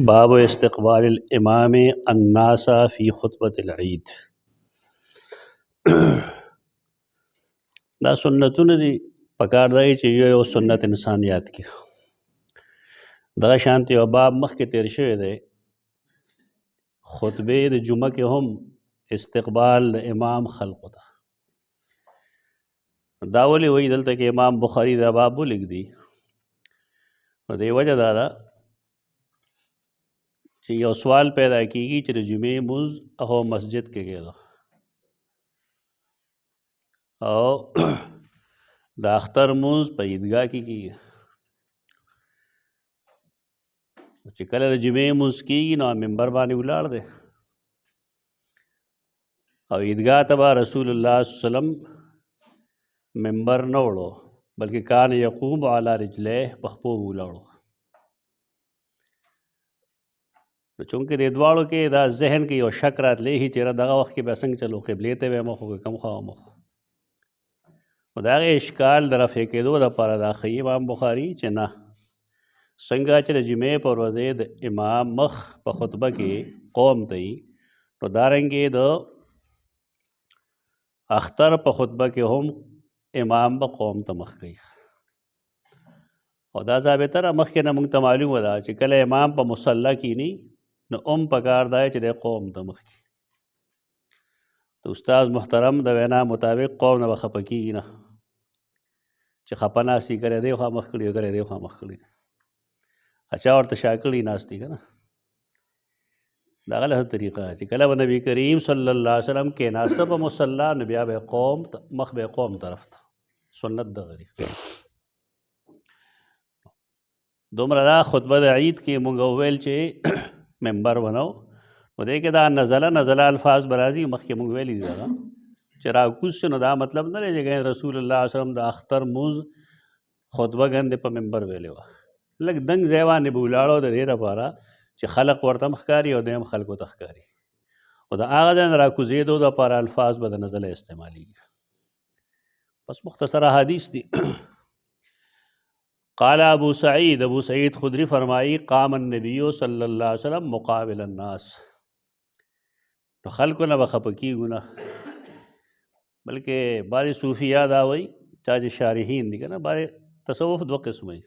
باب استقبال الامام الناس فی خطبة العید. دا سنتونه دي پکار دی چې یو سنت انسان یاد کړي. دغه شانتي یو باب مخکې تیر شوی دی، خطبه د جمعه کې هم استقبال د امام خلقو ته. دا ولې وایي دلته کې امام بخاري دا باب ولیږدي؟ نو دې وجه دا ده چې یو سوال پیدا کیږي چې د جمعې مونځ هغه مسجد کې کېده او د اختر مونځ په عیدګاه کې کېږي. چې کله د جمعې مونځ کېږي نو منبر باندې ولاړ دی او عیدګاه ته به رسول الله صلی الله علیه وسلم منبر نه وړو بلکې کان یقوم علی رجلیه په خپو ولاړو. نو چونکې د دواړو کې دا ذهن کې یو شک راتلی چې چېرې دغه وخت کې به څنګه چلو، قبلې ته به مخ وکړو کوم خوا مخ. نو د هغې اشکال د رفع کېدو دپاره دا ښیي امام بخاري چې نه، څنګه چې د جمعې په ورځې د امام مخ په خطبه کې قوم ته وي، نو دارنګې د اختر په خطبه کې هم امام به قوم ته مخ کوي. او دا ضابطه ده مخکې نه موږ ته معلومه ده چې کله امام په مصله کینی نو پکار دی چې د قوم ته مخ کړي. د استاد محترم د وینا مطابق قوم نه به خفه کېږي نه چې خفه ناستي کړی دی خوا مخ کړي کړی دی خوا مخ کړي، اچا ورته شا کړي ناستي که نه. دا غلطه طریقه چې کله به نبي کریم صلی الله علیه وسلم کېناسته په مصله نو بیا به قوم مخ به قوم طرف ته، سنت دغه دی. دومره دا خطبه د عید کې مونږ وویل چې منبر ونو نو دی کې دا نزله الفاظ به راځي. مخکې مونږ ویلي دي دغه چې راکوز شو نو دا مطلب نه دی چې رسول الله صلی الله علیه وسلم د اختر مونځ خطبه ګندې په منبر ویلې وه. لږ دنګ ځای باندې به ولاړو د دې لپاره چې خلق ورته هم ښکاري او دی هم خلکو ته ښکاري. خو د هغه ځای نه راکوزېدو دپاره الفاظ به د نزله استعمالېږي. بس مختصره حدیث دي. قال ابو سعید خدری فرمائی قام النبی صلی اللہ علیہ وسلم مقابل الناس. نو خلکو نه به خفه کېږو نه، بلکې بعضې صوفیه دا وایي چا چې شارحین دي که نه، بعضې تصوف دوه قسمه وي.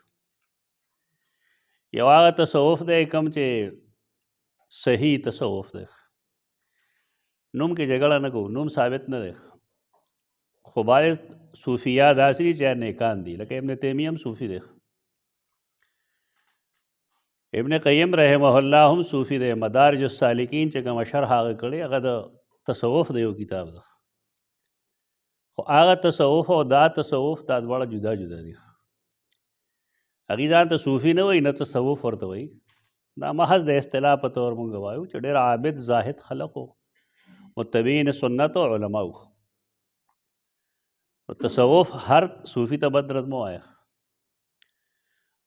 یو هغه تصوف دی کوم چې صحیح تصوف دی، نوم کې جګړه نه کوو، نوم ثابت نه دی. خو بعضې صوفیه داسې دي چې نیکان دي، لکه ابن تیمیه هم صوفي دی، ابن قیم رحمه الله هم صوفي دی. مدارج السالکین چې کومه شرح هغه کړې هغه د تصوف د یو کتاب ده. خو هغه تصوف او دا تصوف دا دواړه جدا جدا دي. هغې ځان ته صوفي نه وایي نه تصوف ورته وایي، دا محض د اصطلاح په طور مونږ وایو چې ډېر عابد زاهد خلق و، متبعین سنت و علما و. تصوف هر صوفي ته بد رد مه وایه.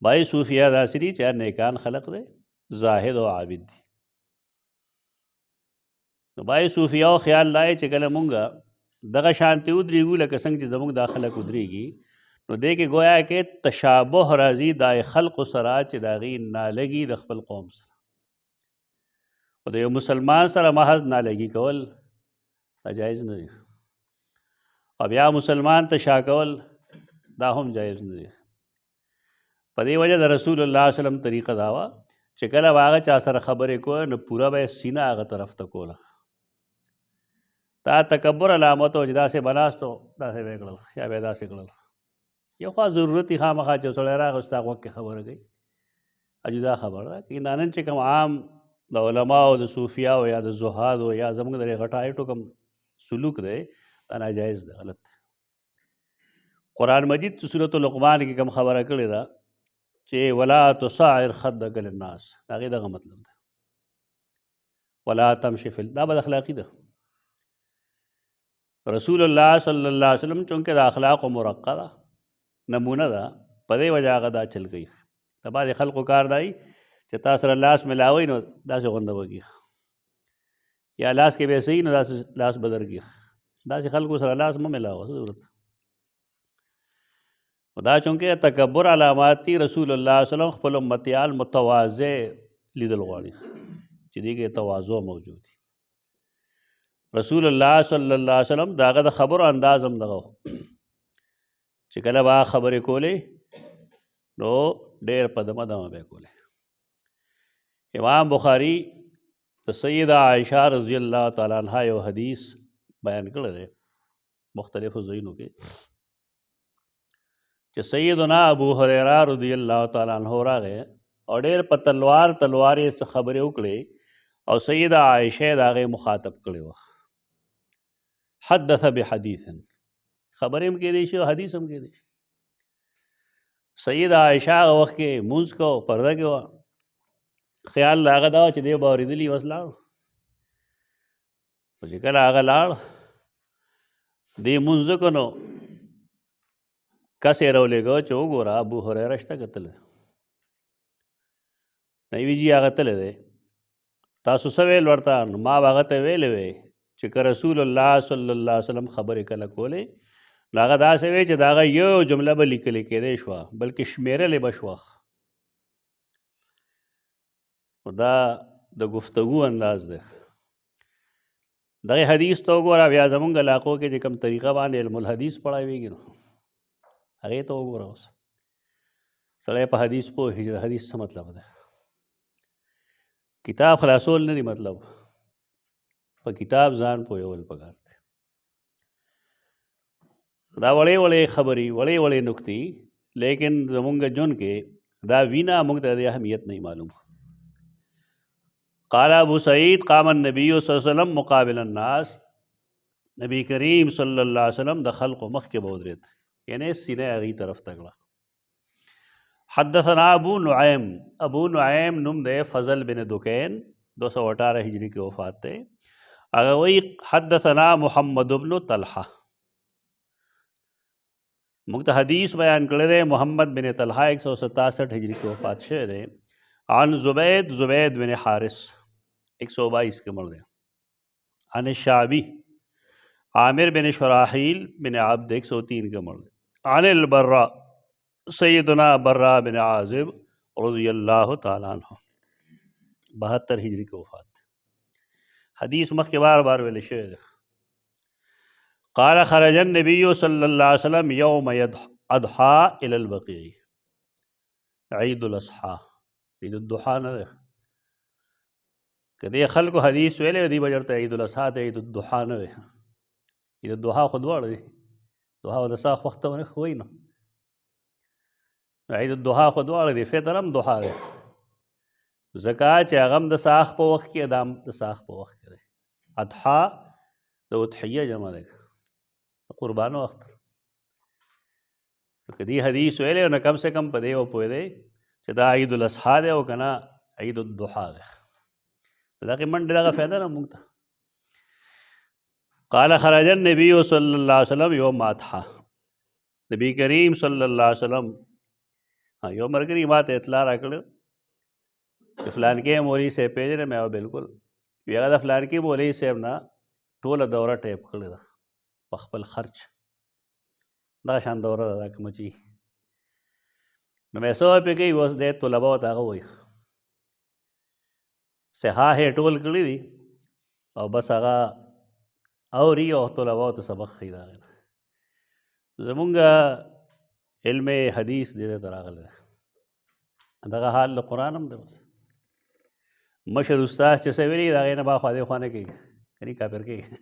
بای صوفیه داسې دي چې نیکان خلق دی، زاهد او عابد دي. نو بای صوفیه خیال لای چې کله مونږ دغه شانتي ودرېږو لکه څنګه چې زموږ دا خلک ودرېږي، نو دې کې گویا کې تشابه راځي د خلقو سره چې د هغې نالګي د خپل قوم سره. خو د یو مسلمان سره محض نالګي کول دا جایز نه دی، او بیا مسلمان ته شا کول دا هم جایز نه دی. په دې وجه د رسول الله صلی الله علیه وسلم طریقه دا وه چې کله به هغه چا سره خبرې کوه نو پوره به یې سینه هغه طرف ته کوله. دا تکبر علامت و چې داسې به ناست و داسې به یې کړل یا به یې داسې کړل. یو خوا ضرورت یې خامخا چې سړی راغی ستا غوږ کې خبره کوي، جدا خبره ده. که نن چې کوم عام د علماو د صوفیاو یا د زهادو یا زموږ د غټایټو کوم سلوک دی دا ناجایز دی، غلط دی. قرآن مجید چې سورة لقمان کې کوم خبره کړې ده چې ولا تصعر خدک للناس، د هغې دغه مطلب ده. ولا تمشي فی دا بد اخلاقي ده. رسول الله صلی الله علیه وسلم چونکې د اخلاقو مرقه ده، نمونه ده، په دې وجه هغه دا چل کوي. د بعضې خلقو کار دی چې تا سره لاس ملاوئ نو داسې غونده وکړي، یا لاس کې به صحیح نو داسې لاس به درکړي. داسې خلکو سره لاس مه ملاوه، څه ضرورت. دا چونکې تکبر علامات دي. رسول الله صلی الله علیه وسلم خپل امتیان متواضع لیدل غواړي چې دې کې تواضع موجود دی. رسول الله صلی الله علیه وسلم د هغه د خبرو انداز هم دغه چې کله به خبرې کولې نو ډېر په دمه دمه به کولې. امام بخاری د سیدہ عائشہ رضی الله تعالی عنها یو حدیث بیان کړی دی مختلفو ځایونو کې چې سیدنا ابو هریره رضی الله تعالی عنہ راغی او ډېر په تلوار یې څه خبرې وکړې او سیدہ عائشہ د هغې مخاطب کړی وه. حدث بحدیث خبرې هم کېدی شي او حدیث هم کېدی شي. سیدہ عائشہ هغه وخت کې مونځ کو پرده کې وه، خیال د هغه دا و چې دی به اورېدلي بس لاړ. خو چې کله هغه لاړ دې مونځ کو نو کس یې راولېږه چې وګوره ابو هریره شته که تللی؟ نوي جي هغه تللی دی. تاسو څه ویل ورته؟ نو ما به هغه ته ویلې وې چې که رسول الله صلی الله علیه وسلم خبرې کله کولې نو هغه داسې وی چې د هغه یو جمله به لیکلې کېدی شوه بلکې شمېرلې به شوه. خو دا د گفتگو انداز دی. دغه حدیث ته وګوره بیا زمونږ علاقو کې چې کوم طریقه باندې علم الحدیث پړاویږي نو هغې ته وګوره. اوس سړی په حدیث پوهېږي چې د حدیث څه مطلب دی. کتاب خلاصول نه دی مطلب، په کتاب ځان پوهول پکار دی. دا وړې وړې خبرې وړې وړې نکتې لیکن زمونږ ژوند کې دا وینا موږ ته د اهمیت نه معلوم. قال ابو سعید قام النبی صلی اللہ علیہ وسلم مقابل الناس، نبی کریم صلی اللہ علیہ وسلم د خلقو مخ کې به ودرېد، یعنی سینه هغې طرف ته کړه. حدثنا ابو نعیم نوم دی فضل بن دکین 218 ہجری کې وفات دی. هغه وایي حدثنا محمد بن طلحه، موږ ته حدیث بیان کړی دی محمد بن طلحه 167 ہجری کې وفات شوی دی. عن زبید بن حارث 122 کے مر دے. عن الشعبی عامر بن شراحیل بن عبد 103 کے مر دے. عن البراء سیدنا براء بن عازب رضی اللہ تعالیٰ عنہ 72 ہجری کے وفات. حدیث مخ کے بار بار ویل شوی دی. قال خرج النبی صلی اللہ علیہ وسلم یوم اضحا الى البقیع، عید الاضحا عید الضحا نه ده. که دې خلکو حدیث ویلی دی به چېرته عید الاضحا ته عید الضحا نه وی. عید الضحا خو دواړه دی، ضحا او د ساخ وخت ته وایي نو عید الضحا خو دواړه دی. فطر هم ضحا دی ځکه چې هغه هم د ساخ په وخت کې دا هم د ساخ په وخت کې دی. اضحا د اضحیه جمع دی، د قربانو وخت. که دې حدیث ویلی نو کم سے کم په دې وپوهېدی چې دا عید الاضحا دی او که نه عید الضحا دی. د دغې منډې دغه فایده نه موږ ته. قال خرج النبی صلی الله علیه وسلم یوم اضحا، نبی کریم صلی الله علیه وسلم یو ملګري ما ته اطلاع راکړه چې فلانکې مولوي صاحب پېژنې؟ مې بالکل. وی هغه د فلانکې مولوي صاحب نه ټوله دوره ټیپ کړې ده په خپل خرچ. دغه شان دوره ده دا کومه چې نو مې څه پې کوي اوس دی طلباو ته هغه وایي صحاح یې ټول کړي دي او بس هغه اوري او طلباو ته سبق ښیي. د هغې نه زمونږ علم حدیث دې ته راغلی دی. دغه حال د قرآن هم دی. مشر استاد چې څه ویلي د هغې نه با خوا دې خوا نه کېږي، کني کافر کېږي.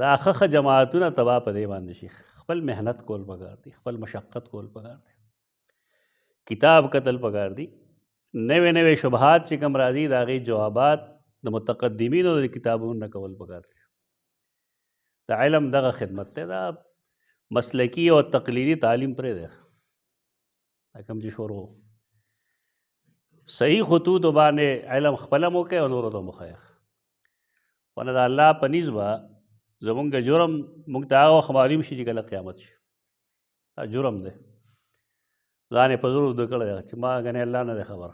دا ښه جماعتونه تباه په دې باندې شي. خپل محنت کول پکار دي، خپل مشقت کول پکار دي، کتاب قتل پکار دي. نوې نوې شبهات چې کوم راځي د هغې جوابات د متقدمینو د کتابونو نه کول پکار دي. د علم دغه خدمت دی، دا مسلکی او تقلیدي تعلیم پرېږدی. دا کوم چې شروع صحیح خطوطو باندې علم خپله هم وکړئ او نورو ته هم وښایه. ونه د الله په نیز به زمونږ جرم موږ ته هغه وخت معلوم شي چې کله قیامت شي. دا جرم دی، ځان یې په زور اوده کړی دی چې ما ګنې الله نه دی خبر.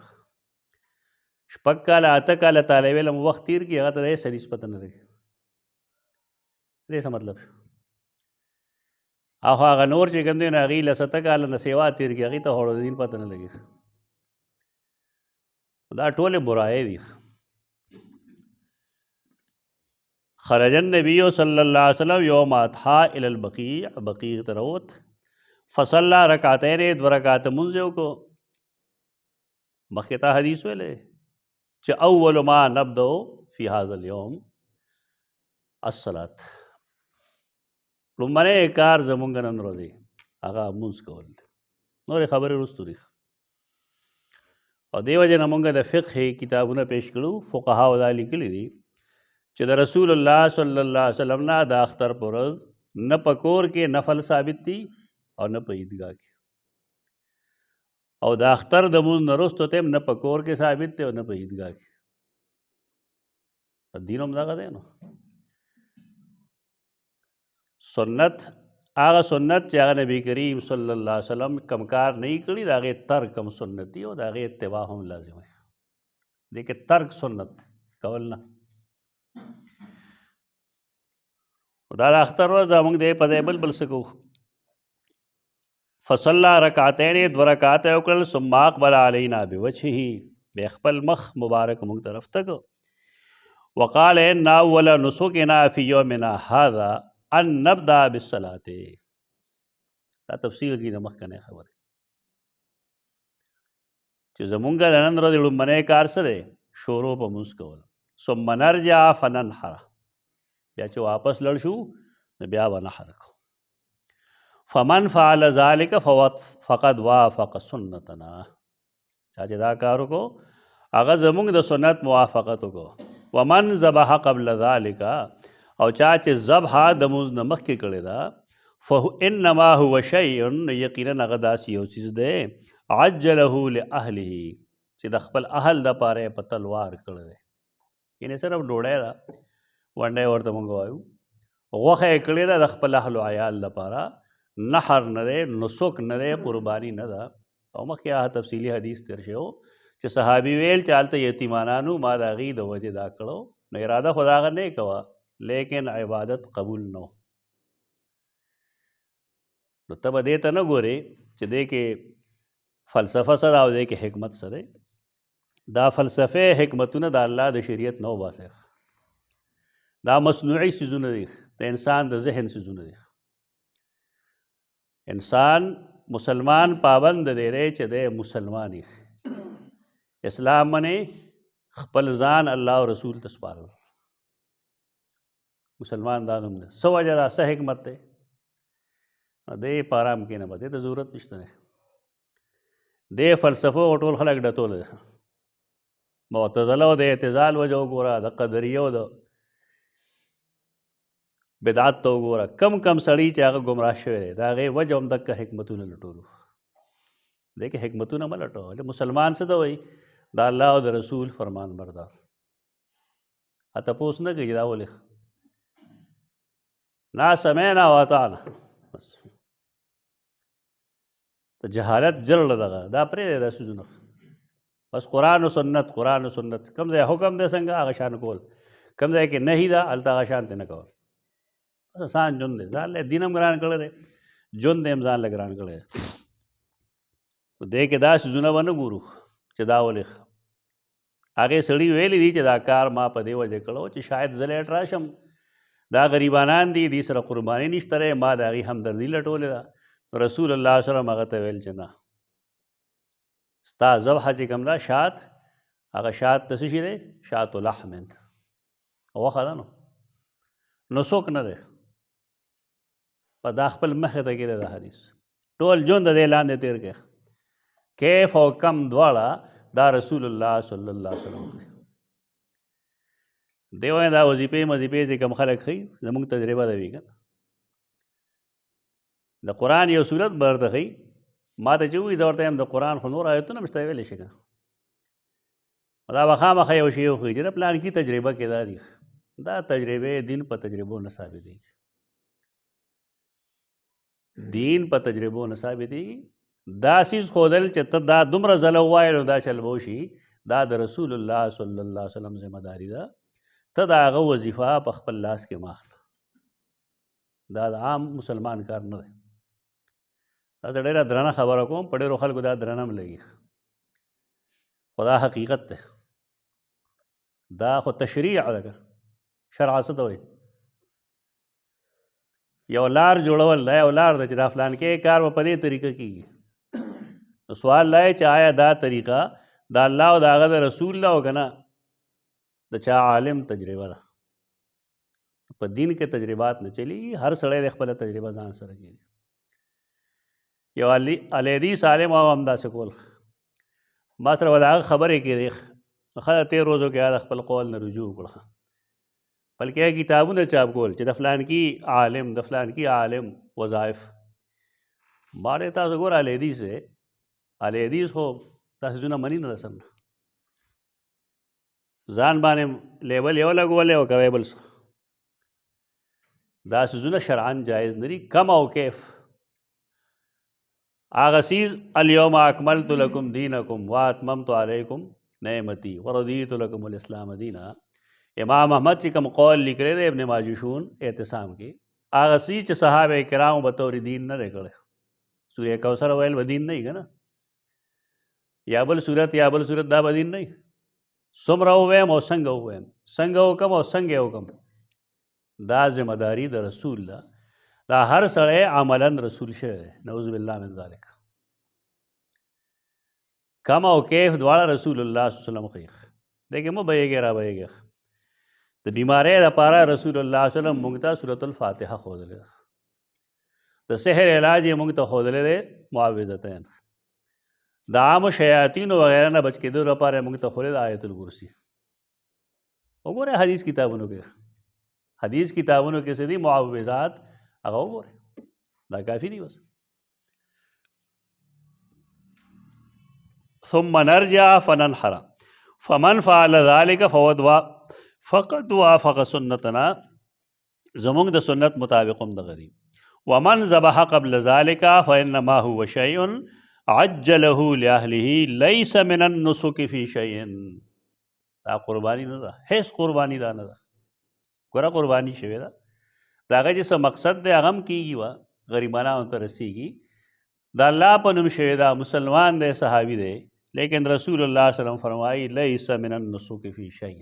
6 کاله 8 کاله طالب علم وخت تېر کړي هغه ته د هېڅ حدیث پته نه لګي. دې څه مطلب شو؟ هغه نور چې کوم دی نو هغې له 7 کاله نه سیوا تېر کړي هغې ته خو د دین پته نه لګي. دا ټولې برایې دي. خرج النبی صلی الله علیه وسلم یوم اضحی الی البقیع، بقیع ته راووت، فصلی رکعتین، 2 رکعته مونځ یې وکړو. مخکې تا حدیث ویلی چې اول ما نبدأ فی هذا اليوم الصلاة، لومړی کار زمونږ نن ورځې هغه مونځ کول، نورې خبرې وروستو دي. او دې وجې نه مونږ د فقه کتابونه پیش کړو، فقهاو دا لیکلي دي چې د رسول الله صلی الله علیه وسلم نه د اختر په ورځ نه په کور کې نفل ثابت دي او نه په عیدګاه کې، او د اختر د مونځ نه وروستو ته هم نه په کور کې ثابت دی او نه په عیدګاه کې. دین هم دغه دی نو. سنت هغه سنت چې هغه نبی کریم صلی الله علیه وسلم کم کار نه کړي، د هغې ترک هم سنت دي او د هغې اتباع هم لازم دی. دې کې ترک سنت کول نه. دا د اختر ورځ دا موږ دې په ځای بل څه کوو. فصلی رکعتین، 2 رکعته یې وکړل، ثم اقبل علینا بوجهه، بیا خپل مخ مبارک موږ طرف ته کړ. وقال ان اول نسکنا فی یومنا هذا ان نبدا بالصلاة. دا تفصیل کې د مخکنۍ خبرې چې زمونږ د نن ورځې لومړنی کار څه دی؟ شروع په مونځ کول. ثم نرجع فننحر، بیا چې واپس لړ شو نو بیا به نحر کو. فمن فعل ذلك فقد وافق سنتنا، چا چې دا کار وکړو هغه زمونږ د سنت موافقت وکړو. ومن ذبح قبل ذلك، او چا چې ذبح د مونځ نه مخکې کړې ده، فانما هو شیء، یقینا هغه داسې یو څیز دی، عجله لاهله، چې د خپل اهل دپاره یې په تلوار کړی دی. یعنې صرف ډوډۍ ده، ونډی ورته مونږ وایو، غوښه یې کړې ده د خپل اهل و عیال دپاره، نحر نه دی، نسک نه دی، قرباني نه ده. او مخکې هغه تفصیلي حدیث تیر شوی و چې صحابي ویل چې هلته یتیمانانو ما د هغې د وجې دا کړو، نو اراده خو د هغه نه یې کوه، لیکن عبادت قبول نه و. نو ته به دې ته نه ګورې چې دې کې فلسفه څه ده او دې کې حکمت څه دی. دا فلسفې حکمتونه د الله د شریعت نه وباسئ، دا مصنوعي څیزونه دي، د انسان د ذهن څیزونه دي. انسان مسلمان پابند دی چې دی مسلمان یې. اسلام منې خپل ځان الله او رسول ته سپارل، مسلمان دا نوم دی. څه وجه ده، څه حکمت دی؟ دې په ارام کښېنه، به دې ته ضرورت نشته دی. دې فلسفو ټول خلک ډتولی دی. معتزله او د اعتزال وجه وګوره، د قدریه او د بدعت ته وګوره، کم سړي چې هغه ګمراه شوی دی، د هغې وجه هم دقه حکمتونه لټولو. دې کې حکمتونه مه لټوه. مسلمان څه ته وایي؟ د الله او د رسول فرمان بردار. تپوس نه کوي چې دا ولې نا سمعنا واطعنا، بس د جهالت جرړه دغه دا پرېږدی دا څیزونه، بس قرآن و سنت، قرآن و سنت. کوم ځای حکم دی څنګه هغه شان کول، کوم ځای کې نهي ده هلته هغه شانتې نه کول. بس آسان ژوند دی. ځان له دین هم ګران کړی دی، ژوند یې هم ځان له ګران کړی دی. دې کې دا څیزونه به نه ګورو چې دا ولې هغې سړي ویلی دي چې دا کار ما په دې وجه کړی چې شاید زه لیټ راشم، دا غریبانان دي، دې سره قرباني نشته دی، ما د هغې همدردي لټولې ده. رسول الله صلی الله علیه وسلم هغه ته ویل چې نه، ستا ذبحه چې کوم ده شات، هغه شات ته څه شي دی؟ شات لحم، غوښه ده، نو څوک نه دی. په دا خپل مخې ته کېږي دا حدیث، ټول ژوند د دې لاندې تېر کړي، کیف او کم دواړه دا رسول الله صلی الله علیه وسلم. دی وایي دا وظیفې مظیفې چې کوم خلک ښیي، زموږ تجربه ده وي که نه، د قرآن یو صورت به درته ښیي. ما ته چې ووایي زه ورته یم د قرآن خو نور آیتونه هم شته ویلی شي که دا به خامخا یو شی وښیي چې د پلانکي تجربه کې دا دي. دا تجربې دین په تجربو نه ثابتېږي، دین په تجربو نه ثابتېږي. دا څیز ښودل چې ته دا دومره ځله ووایې نو دا چل به وشي، دا د رسول الله صلی الله علیه وسلم ذمه داري ده. ته د هغه وظیفه په خپل لاس کې مه اخله، دا د عام مسلمان کار نه دی. دا زه ډېره درنه خبره کوم، په ډېرو خلکو دا درنه هم لګي. خدا حقیقت ته دا خو تشریع ده شرع څه ته وایي یو لار جوړول دا یو لار ده چې دا فلان کې کار په دې طریقه کېږي نو سوال دا چې آیا دا طریقه د الله او د هغه د رسول الله او که نه د چا عالم تجربه ده په دین کې تجربات نه چلیږي هر سړی د خپله تجربه ځان سره کوي یو الحدیث عالم او همداسې کول ما سره به د هغه خبرې کېدې خلک 13 ورځو کې د خپل قول نه رجوع وکړه بلکې کتابونه چاپ کول چې د فلان کی عالم د فلان کی عالم وظایف ما ډېر تاسو ګوره الحدیث دی الحدیث خو تاسو څونه مني نه رسم ځان باندې لیبل یو لګولی او کوی بل دا سيزونه شرعاً جایز نه دي کم او کیف هغه څیز الیوم اکملت لکم دینکم واتممت علیکم نعمتي ورضیت لکم الاسلام دینا امام احمد چې کوم قول لیکلی دی ابن ماجشون اعتصام کې هغه څیز چې صحابه کرامو بطور دین نه دی کړی سورې کوثر ویل به دین نه وي که نه یا بل صورت دا به دین نه وي څومره وویم او څنګه وویم څنګه وکم او څنګه وکم دا ذمہ داری د رسول الله دا هر سړی عملا رسول شوی دی نعوذ بالله من ذلک کم او کیف دواړه رسول الله صلی الله علیه وسلم خیخ دیکھې مو بیږي را بیږي د بیماری لپاره رسول الله صلی الله علیه وسلم موږ ته سورۃ الفاتحه ښودلې ده د سحر علاج یې موږ ته ښودلې دی معوذتین د عام شیاطین وغیرہ نه بچ کېدو لپاره موږ ته ښودلې ده آیت الکرسی وګورئ حدیث کتابونو کې څه دي معوذات هغه وګورئ دا کافي دي بس ثم نرجع فننحر فمن فعل ذلك فقد وافق سنتنا زمونږ د سنت مطابق هم دغه دي ومن ذبح قبل ذلك فانما هو شيء عجله لاهله ليس من النسك في شيء دا قربانی نه ده هیڅ قربانی دا نه ده ګوره قربانی شوې ده د هغه چې څه مقصد دی هغه هم کېږي وه غریبانو ته رسېږي د الله په نوم شوې ده مسلمان دی صحابي دی لیکن رسول الله صلی الله علیه وسلم فرمایي لیس من النسک فی شیء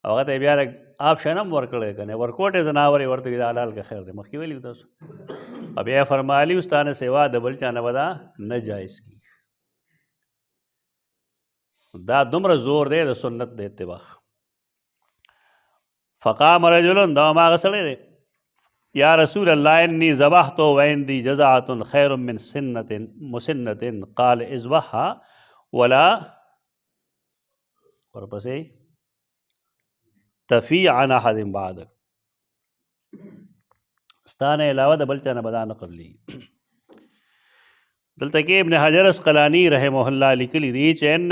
هغه ته بیا آپشن هم ورکړی که نه ورکوټې ځناور یې ورته وي د حلال که خیر دی مخکې ویلي تاسو او بیا یې فرمایلي ستا نه سوا د بل چا نه به دا نه جایز کېږي دا دومره زور دی د سنت د اتباع فقام رجل دا هماغه سړی دی یا رسول الله انی ذبحت وعندي جزعة خیر من مسنة قال اذبحها ولا ورپسې تفی عن احد بعدک ستانه علاوه د بل چا نه به دا نه قبلېږي دلته کې ابن حجر اسقلانی رحمه الله لیکلی دی چې ان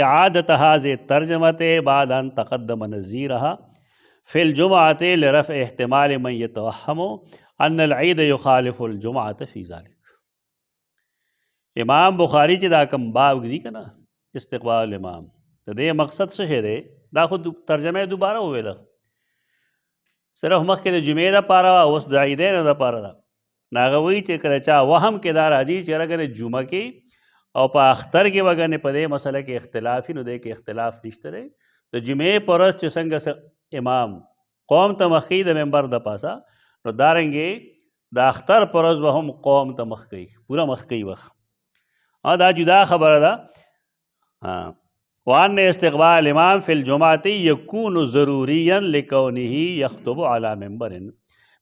اعادة هذه الترجمة بعد ان تقدم نظیرها فی الجمعة لرفع احتمال من يتوهم ان العید یخالف الجمعة فی ذلك امام بخاری چې دا کوم باب دی که نه استقبال الامام د دې مقصد څه شی دی دا خو ترجمه دوباره وویله صرف مخکې د جمعې دپاره وه اوس د عیدینو دپاره ده نو هغه وایي چې کله چا وهم کې دا راځي چې یاره ګنې جمعه کې او په اختر کې به ګنې په دې مسله کې اختلاف وي نو دې کې اختلاف نشته دی د جمعې په ورځ چې څنګه امام قوم ته مخکې د ممبر د پاسه نو دارنګې د اختر په ورځ به هم قوم ته مخ کوي پوره مخ کوي وخت دا جدا خبره ده وان استقبال الامام فی الجمعة یکون ضروریا لکونه یخطب علی منبر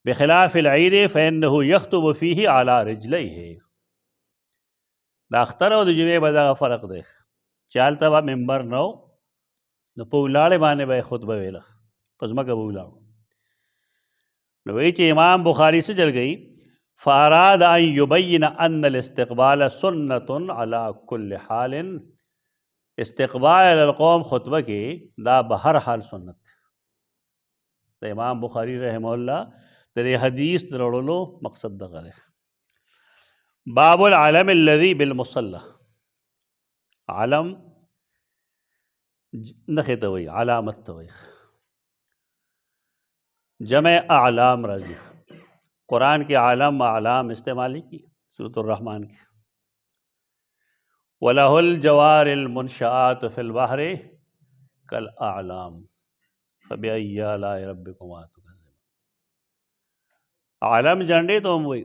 بخلاف العید فانه یخطب فیه علی رجلیه د اختر او د جمعې به دغه فرق دی چې هلته به منبر نه و نو په ولاړې باندې به یې خطبه ویله په ځمکه به ولاړو نو وایي چې امام بخاري څه جل گئی فاراد ان یبین ان الاستقبال سنت علی کل حال استقبال القوم خطبه کې دا به هر حال سنت د امام بخاري رحمه الله د دې حدیث د راوړلو مقصد دغه دی باب العلم الذي بالمصلى علم نخې ته وایي علامت ته وایي جمع اعلام راځي قرآن کې علم اعلام استعمالی کی سورۃ الرحمن کې وله الجوار المنشآت في البحر كالأعلام فبأي آلاء ربكما تكذبان. علم جھنڈے تو ہم وہی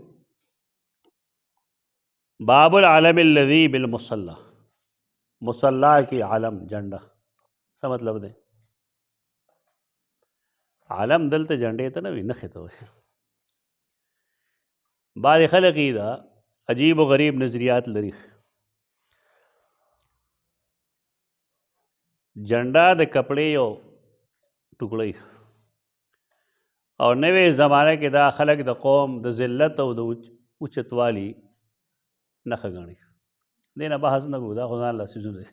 باب العلم الذي بالمصلى، مصلح کی علم جھنڈا څه مطلب دی؟ علم دلته جھنډې ته نه وي، نښې ته وایي. بعضې خلک یې دا عجیب و غریب نظریات لري. جھنډا د کپړې یو ټوکړی او نوې زمانه کې دا خلک د قوم د ذلت او د اوچتوالي نښه ګڼي. دې نه بحث نه کوو، دا خو ځان له څیزونه دي.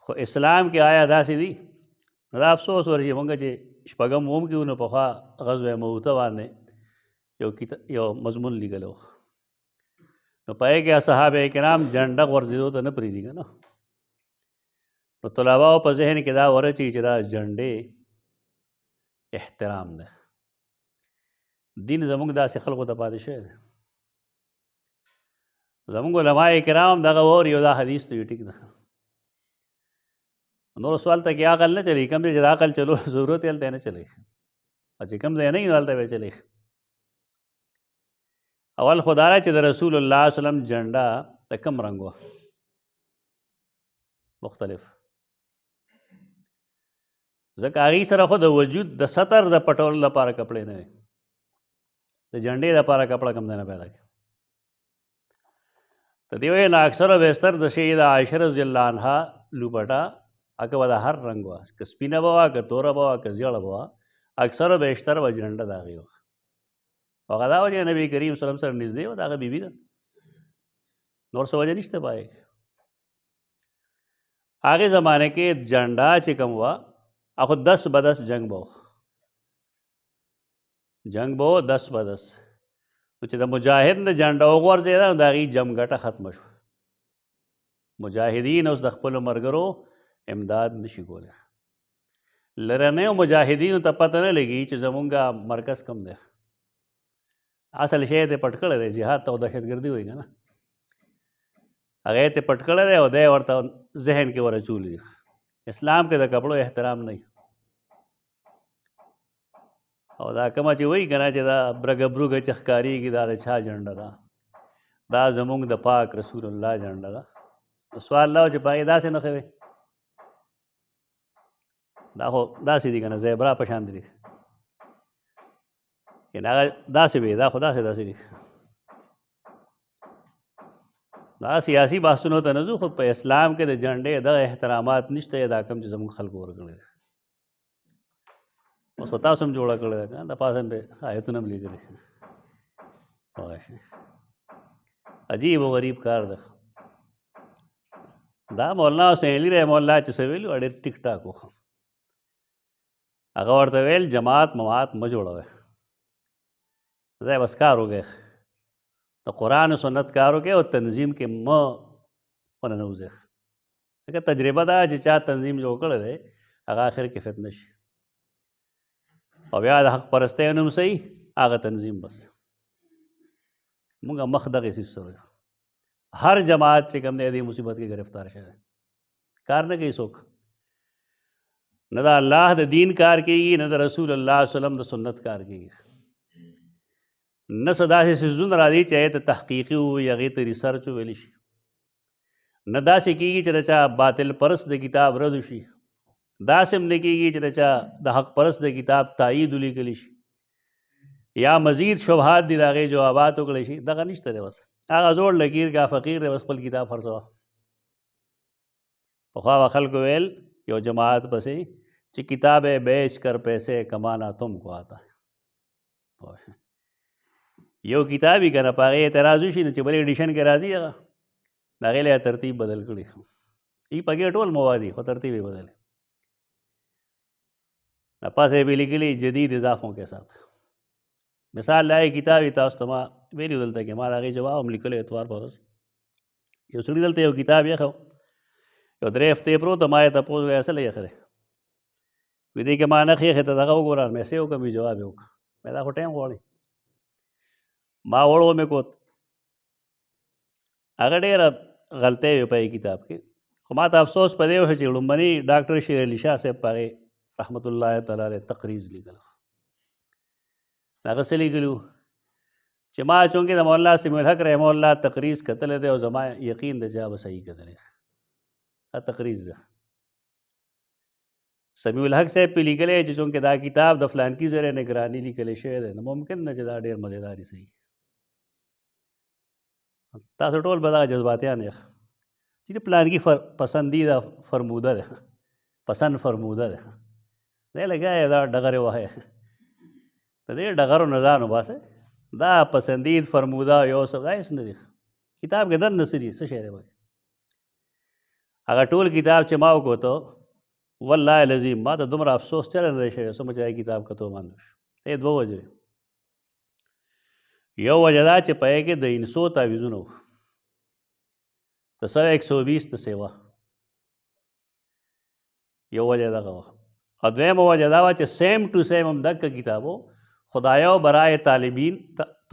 خو اسلام کې آیا داسې دي؟ نو دا افسوس ور چې مونږ چې شپږم اوم کې وو نو پخوا غزوه موته باندې یو مضمون لیکلی و، نو په هغې کې صحابه کرام جھنډه غورځېدو ته نه پرېږدي که نه. نو طلباو په ذهن کې دا ورچي چې دا جھنډې احترام دی. دین زموږ داسې خلکو ته پاتې شوی دی. زموږ علماء کرام دغه ووري او دا حدیث ته وي ټیک ده. نور سوال ته کې عقل نه چلی، کوم ځای چې د عقل چلو ضرورت یې هلته نه چلی، او چې کوم ځای نه وي نو هلته به چلی. اول خو دا چې د رسول الله صلی الله علیه وسلم جھنډا د کوم رنګ وه؟ مختلف. ځکه هغې سره خو د وجود د سطر د پټولو لپاره کپړې نه وي، د جھنډې لپاره کپړه کوم ځای نه پیدا کړي. د دې وجې نه اکثره بیشتر د سیده عایشه رضی الله عنها لوپټه هغه به د هر رنګ وه، که سپینه به وه، که توره به وه، که زیړه به وه، اکثره بیشتر به جھنډه د هغې وه. هغه دا وجه نبي کریم صلی الله علیه وسلم سره نږدې وه، د هغه بیبي ده، نور څه وجه نشته په هغې کې. هغې زمانه کې جھنډا چې کوم وه هغه 10 به 10 جنګ به و، جنګ به و 10 به 10. نو چې د مجاهد نه جھنډه وغورځېده نو د هغې جمګټه ختمه شوه. مجاهدین اوس د خپلو ملګرو امداد نشي کولی. لرنیو مجاهدینو ته پته نه لګي چې زمونږ مرکز کم دی. اصل شی یې پټ کړی دی، جهاد ته دهشتګردي وایي که نه، هغه یې پټ کړی دی او دی ورته ذهن کې ور اچولی دي. اسلام کې د کپړو احترام نه وي. او دا کومه چې وایي که نه چې دا برګه بروږه چې ښکارېږي دا د چا جھنډه ده؟ دا زمونږ د پاک رسول الله جھنډه ده. سوال دا و چې په هغې داسې نښې وې، دا خو داسې دي که نه زیبرا په شان دي، یعنې هغه داسې وي، دا خو داسې دي. دا سیاسي بحثونو ته نه ځو، خو په اسلام کې د جھنډې دغه احترامات نشته، دا کوم چې زموږ خلکو ورکړی دی. اوس خو تاسو هم جوړه کړې ده که نه، د پاسه هم پرې آیتونه هم لیکلي. عجیب و غریب کار ده. دا مولانا حسین علي رحمه الله چې څه ویلي ډېر ټیک ټاک و. هغه ورته ویل جماعت مواد مه جوړوئ، ځای بس کار وکړئ، د قرآن و سنت کار وکړئ او تنظیم کې مه ورننوځئ. ځکه تجربه ده چې چا تنظیم جوړ کړی دی هغه آخر کې فتنه شي، او بیا د حق پرستۍ نوم صحیح هغه تنظیم بس. مونږ مخ دغې څیز سره هر جماعت چې کوم دی دې مصیبت کې گرفتار شوی، کار نه کوي څوک، نه د الله د دین کار کېږي، نه د رسول الله صلی الله علیه وسلم د سنت کار کېږي، نه څه داسې څیزونه راځي چې هغې ته تحقیقي ووایي، هغې ته ریسرچ وویلی شي، نه داسې کېږي چې د چا باطل پرست د کتاب رد شي، داسې هم نه کېږي چې د چا د حق پرست د کتاب تایید ولیکلی شي یا مزید شبهات دي د هغې جوابات وکړی شي. دغه نشته دی. بس هغه زوړ لکیر کا فقیر دی، بس خپل کتاب خرڅوه. پخوا به خلکو ویل یو جماعت پسې چې کتاب بیچ کر پیسے کمانا تم کو آتا ہے. یو کتابي که نه په هغې اعتراض وشي نو چې بل ایډیشن کې راځي هغه د هغې له ترتیب بدل کړي. ای پکې ټول مواد دي خو ترتیب یې بدل، پاسه یې به لیکلي جدید اضافوں کے ساتھ. مثال لایې کتاب تاسو ته ما ویلي دلته کې ما د هغې جواب هم لیکلی اتوار په ورځ. یو سړي دلته یو کتاب یې یو 3 هفتې پروت ما یې تپوس وی اصل یې ښه دی وي دې کې ما نښې یې ته دغه وګوره میسې وکړه وي جواب یې وکړه مې دا خو ټایم غواړي ما وړو مې کوت هغه ډېره غلطۍ وې په کتاب کې. خو ما ته افسوس په دې وشو چې لومبني ډاکټر شیر علي شاه صاحب په هغې رحمت الله تعالی علیه تقریض لیکل. هغه څه لیکلي وو چې ما چونکې د مولانا سمیع الحق رحمه الله تقریض کتلی دی او زما یقین دی چې هغه به صحیح کتلی. دا تقریض ده. سمیع الحق صاحب پې لیکلی چې چونکې دا کتاب د فلانکي زره نگراني لیکلی شوی دی نو ممکن نه چې دا ډېر مزیداري صحیح. تاسو ټول به دغه جذباتیان یې چې پلانکي پسندیده فرموده ده، پسند فرموده ده. دی لګیا یې دا ډغرې وهی د دې ډغرو نه ځان وباسئ. دا پسندید فرموده یو څه دا هېڅ نه دي. کتاب کې دننه څه دي، څه شی دی پکې. هغه ټول کتاب چې ما وکوتو والله العظیم ما ته دومره افسوس چېرې نه دی شوی څومره چې هغې کتاب کتو باندې شو. دې دوه وجې وې. یو وجه دا چې په هغې کې د انسو تعویضونه وو د 120 د سیوا. یو وجه دغه وه. او دویمه وجه دا وه چې سیم ټو سیم هم دغه کتاب و خدایو برای طالبین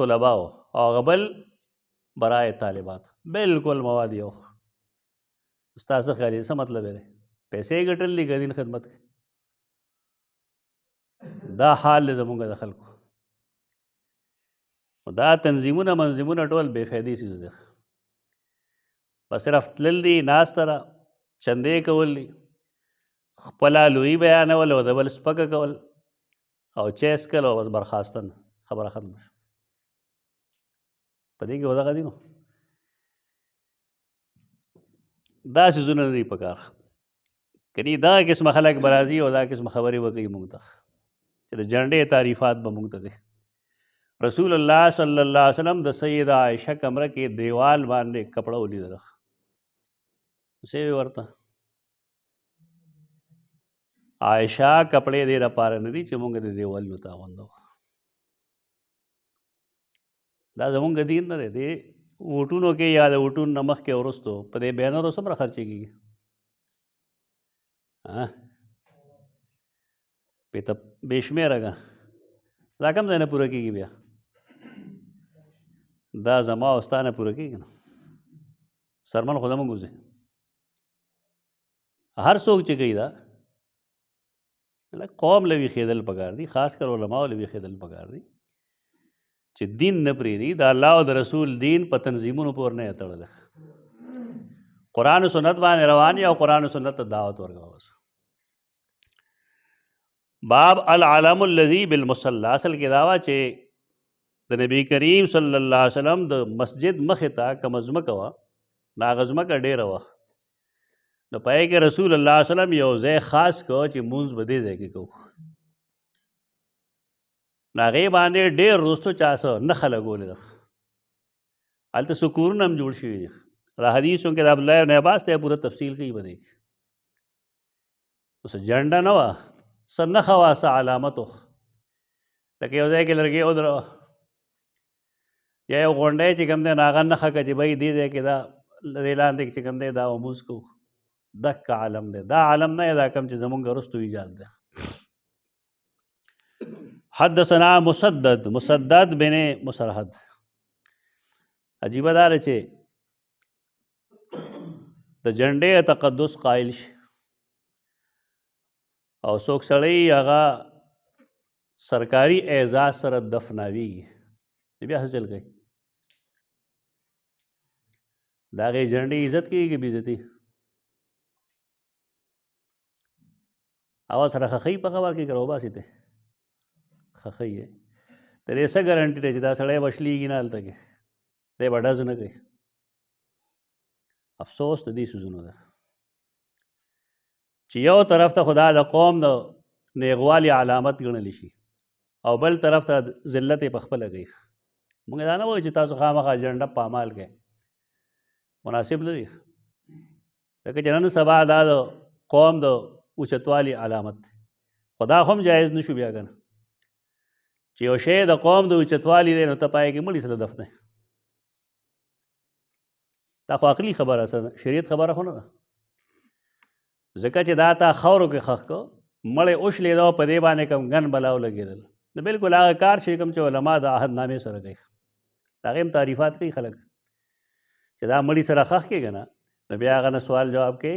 طلبا و او هغه بل برای طالبات بالکل مواد یو. استاد څه خیال څه مطلب دی؟ پیسې یې ګټل دي که دین خدمت کوي؟ دا حال دی زمونږ د خلکو. دا تنظیمونه منظمونه ټول بې فایدې څیز دی. بس صرف تلل دي، ناسته ده، چندې کول دي، خپله لویي بیانول او د بل سپکه کول او چیس کول او بس برخاستن خبره ختمه شوه. په دې کې ودغه دي نو دا څیزونه نه دي په کار. کني دغه قسمه خلک به راځي او دا قسمه خبرې به کوي مونږ ته چې د جنډې تعریفات به مونږ ته دی. رسول الله صلی الله علیه وسلم د سیده عایشه کمره کې دیوال باندې کپړه ولیدله. څه وی ورته عایشه کپړې دې لپاره نه دي چې مونږ د دیوالونو ته اغوندو. دا زمونږ دین نه دی. دې ووټونو کې یا د ووټونو نه مخکې وروستو په دې بینرو څومره خرچې کېږي؟ پې ته بې شمېره که دا کوم ځای نه پوره کېږي بیا؟ دا زما او ستا نه پوره کېږي نه. سرمن خو زمونږ وځي. هر څوک چې کوي دا قوم له ویښېدل پکار دي، خاص کر علماو له ویښېدل پکار دي چې دین نه پرېږدي. د الله او د رسول دین په تنظیمونو پورې نه یې تړلی. قرآن و سنت باندې روان یې او قرآن و سنت ته دعوت ورکوه. بس باب العالم الذي بالمصلى اصل کې دا وه چې د نبی کریم صلی الله علیه وسلم د مسجد مخې ته کومه ځمکه وه نو هغه ځمکه ډېره وه نو په هغې کې رسول الله صلی الله علیه وسلم یو ځای خاص کړه چې مونځ به دې ځای کې کوو. نو هغې باندې ډېر وروستو چا څه نښه لګولې ده. هلته څه کورونه هم جوړ شوي دي. دا حدیثو کې د عبدالله بن عباس ته پوره تفصیل کوي په دې کې. اوس جنډه نه وه، څه نښه وه، څه علامت و. لکه یو ځای کې لرګی ودروه یا یو غونډی چې کوم دی نو هغه نښه کړه چې بھائی دې ځای کې دا دې لاندې چې کوم دی دا لمونځ کوو. دک عالم دی. دا عالم نه دا کم چې زمونږ وروستو ایجاد دی. حدثنا مسدد بن مسرهد. عجیبه دا ده چې د جنډې تقدس قایل شي او څوک سړی هغه سرکاري اعزاز سره دفناویږي بیا څه چل کوي؟ د هغې جنډې عزت کېږي که بې عزتي؟ هغه سره خښوي په خبر کې که راوباسي ته خښوي یې د دې څه ګارنټي دی چې دا سړی به شلېږي نه هلته کې دی به ډز نه کوي. افسوس د دې څیزونو ده چې یو طرف ته خدا د قوم د نیغوالي علامت ګڼلی شي او بل طرف ته ذلت یې په خپله کوي. موږ دا نه وایو چې تاسو خامخا جنډه پامال کوئ، مناسب نه دی. ځکه چې نن سبا دا د قوم د اوچتوالي علامت دی. خو دا هم جایز نه شو بیا که نه چې یو شی د قوم د اوچتوالي دی نو ته پای کې مړي سره دفنه. دا خو عقلي خبره ده، شریعت خبره خو نه ده. ځکه چې دا تا خاورو کې ښخ کړه مړی وشلېده او په دې باندې کوم ګن بلا ولګېدل نو بلکل هغه کار شي کوم چې علما د عهد نامې سره کوي. د هغې هم تعریفات کوي خلک چې دا مړي سره خښ کېږي نه نو بیا هغه نه سوال جواب کې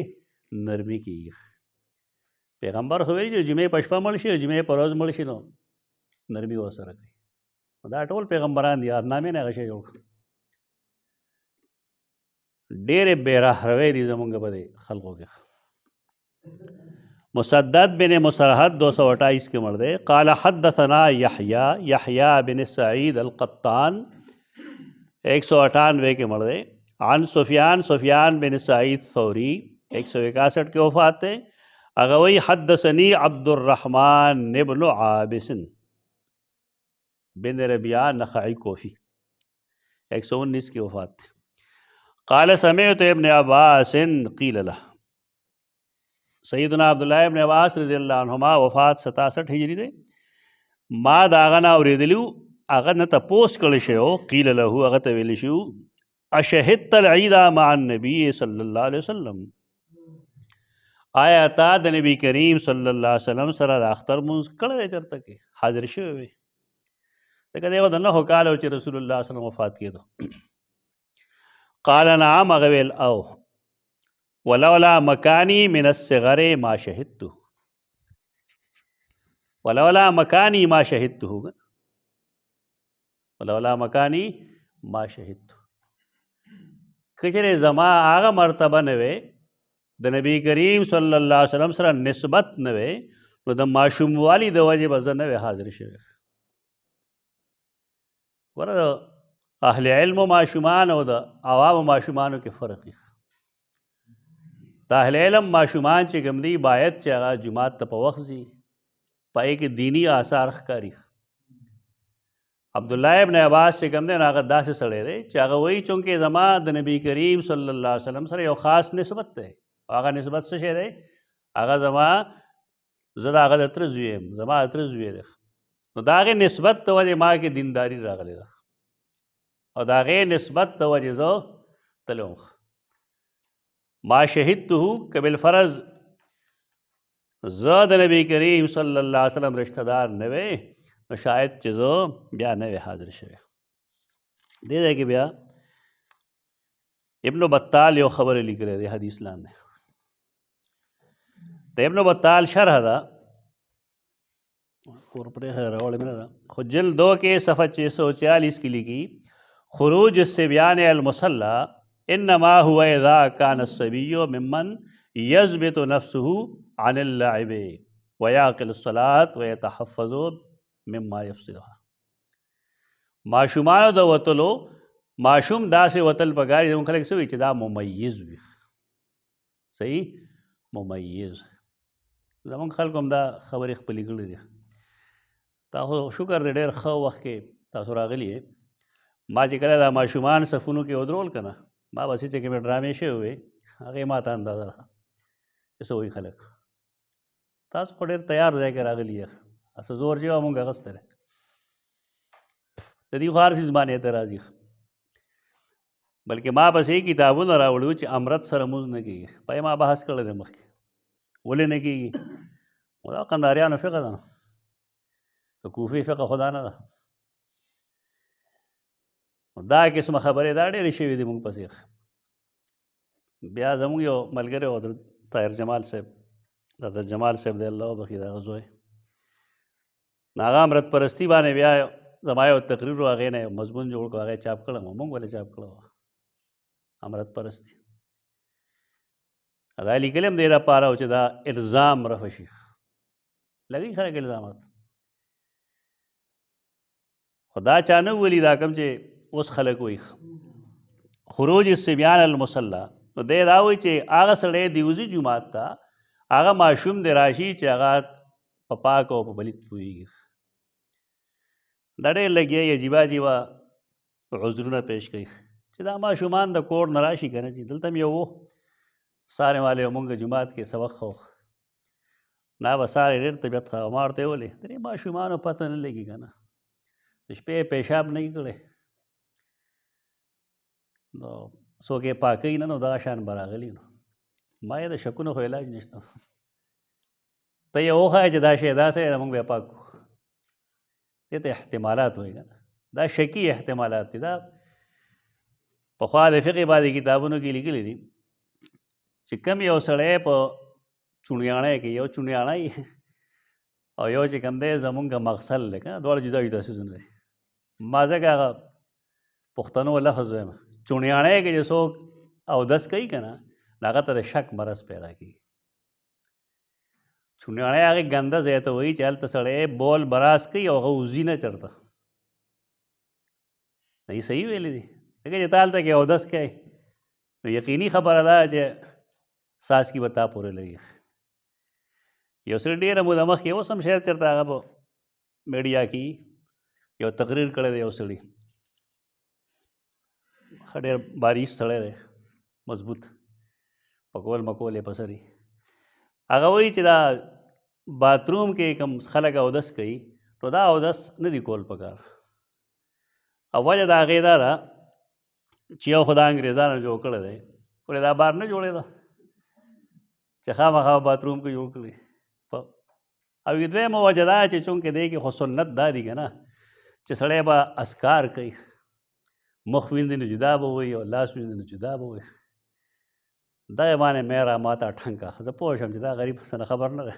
نرمي کېږي. پیغمبر خو ویلي چې جمعې په شپه مړ شي او جمعې په ورځ مړ شي نو نرمي ورسره کوي. دا ټول پیغمبران دي، یادنامې نه هغه شی جوړ کړ. ډېرې بې رحمۍ دي زمونږ په دې خلقو کې. مسدد بن مسرحد 228 کے مردے قال حدثنا یحییٰ بن سعید القطان 198 کے مردے عن سفیان بن سعید ثوری 161 کے وفات ہے. اغوی حدثنی عبد الرحمن بن عابس بن ربیعہ نخعی کوفی 119 کی وفات ہے. قال سمعت ابن عباس قیل له سیدنا عبداللہ ابن عباس رضی اللہ عنہما وفات 67 ہجری دے ما داغنا اوریدلیو اگر نه تپوس کړی شو قیل له هغه ته ویل شو اشهدت العید مع النبی صلی الله علیه وسلم آیا تا د نبی کریم صلی الله علیه وسلم سره د اختر مونځ کړی چرته کې حاضر شوی وي لکه دی د 9 کال چې رسول الله صلی الله علیه وسلم وفات کېدو. قال نعم غویل او ولولا مکانی من الصغر ما شهدت ولولا مکانی ما شهدت ولولا مکانی ما شهدت کچره زما هغه مرتبه نه وي د نبی کریم صلی الله علیه وسلم سره نسبت نه وي نو د ماشوم والی د وجه به زه نه وي حاضر شوی. ورته اهل علم ماشومان او د عوام ماشومانو کې فرق دی. د اهل علم ماشومان چې کوم دی باید چې هغه جماعت ته په وخت ځي پای کې دینی آثار ښکاري. عبداللہ ابن عباس چې کوم دی هغه داسې سړی دی چې هغه وایي چونکې زما د نبی کریم صلی الله علیه وسلم سره یو خاص نسبت دی. هغه نسبت څه شی دی؟ هغه زما زه د هغه د تره زوی یم، زما د تره زوی دی. نو د هغې نسبت د وجې ما کې دینداري راغلی ده او د هغې نسبت د وجې زه تللی وم. ما شهدته که بالفرض زه د نبی کریم صلی الله علیه وسلم رشتہ دار نه وی نو شاید چې زه بیا نه وی حاضر شوی. دې ځای کې بیا ابن بطال یو خبره لیکلی دی حدیث لاندې. د ابن بطال شرح ده خو جلد 2 کے صفحہ 646 کی لکھی خروج الصبیان المصلی انما هو اذا كان الصبي ممن يضبط نفسه عن اللعب ويعقل الصلاة ويتحفظ مما يفسدها. ماشومانو د وتلو ماشوم داسې وتل پکار دي خلک څه وایي چې دا ممیز وي. صحیح ممیز. زمونږ خلکو هم دا خبرې خپلې کړې دي. تاسو شکر دی ډېر ښه وخت کې تاسو راغلي یې. ما چې کله دا ماشومان صفونو کې ودرول که نه ما بسې چې کومې ډرامې شوې وې هغې ما ته اندازه ده چې څه وایي خلک. تاسو خو ډېر تیار ځای کې راغلي یې څه زور چې وه مونږ اخیستی دی. د دې خو هر څیز باندې اعتراض یې بلکې ما پسې کتابونه راوړي چې امرت سره مونځ نه کېږي. پای ما بحث کړی دی مخکې ولې نه کېږي. دا قنداریانو فقه ده نو د کوفې فقه خو دا نه ده. دا قسمه خبرې دا ډېرې شوي دي مونږ پسې. بیا زمونږ یو ملګری و حضرت طاهر جمال صاحب حضرت جمال صاحب دی الله وبخي د هغه زوی نو هغه امرت پرستي باندې بیا زما یو تقریر و هغې نه یو مضمون جوړ کړو هغه چاپ کړی مونږ ولې چاپ کړی و امرت پرستي. دا لیکلی هم دې دپاره و چې دا الزام رفع شي. لګوي خلک الزامات خو دا چا نه وولي دا کوم چې اوس خلک وایي خروج الصبیان المصلی. نو دی دا وایي چې هغه سړی د وځي جومات ته هغه ماشوم دی راشي چې هغه په پاک او په پلیت پوهېږي. دا ډېر لګیا عجیبه عجیبه عذرونه پیش کوي چې دا ماشومان د کور نه راشي که نه چې دلته هم یو و سارې والې مونږ جومات کې سبق خو دا به سارې ډېر طبیعت ښه ما ورته ویلې د دې ماشومانو پته نه لګي که نه د شپې پیشاب نه کړی نو څوک یې پاکوي نه نو دغه شان به راغلي. نو ما یې د شکونو خو علاج نشته ته یې وښایه چې دا شی داسې دی موږ بیا پاک کړو. دې ته احتمالات وایي که نه دا شکي احتمالات دي. دا پخوا د فقې بعضې کتابونو کې لیکلي دي چې کم یو سړی په چونیاڼی کې یو چونیاڼی او یو چې کوم دی زمونږ مغسل دی که نه دواړه جدا جدا څیزونه دي. ما ځکه هغه پښتنو لفظ وایم چونیاڼی کې چې څوک اودس کوي که نه هغه ته د شک مرض پیدا کېږي. چونیاڼی هغې ګنده ځای ته وایي چې هلته سړی بول براس کوي او هغه وځي نه چېرته. نه یې صحیح ویلی دي ځکه چې ته هلته کې اودس کوې نو یقیني خبره ده چې څاڅکي به تا پورې لګي. یو سړي ډېره موده مخکې اوس هم شاید چېرته هغه په میډیا کې یو تقریر کړی دی یو سړي ښه ډېر باریش سړی دی مضبوط پکول مکول یې په سر هغه وایي چې دا باتروم کې کوم خلک اودس کوي نو دا اودس نه دي کول پکار. او وجه د هغې دا ده چې یو خو دا انګریزانو جوړ کړی دی ولې دا بار نه جوړېده چې خامخا باتروم کې جوړ کړي. او دویمه وجه دا چې چونکې دی کې خو سنت دا دي که نه چې سړی به اسکار کوي مخ وینځي نو جدا به وایي او لاس وینځي نو جدا به وایي. دغې باندې میرا ماته ټنګ کا زه پوه شم چې دا غریب څه نه خبر نه دی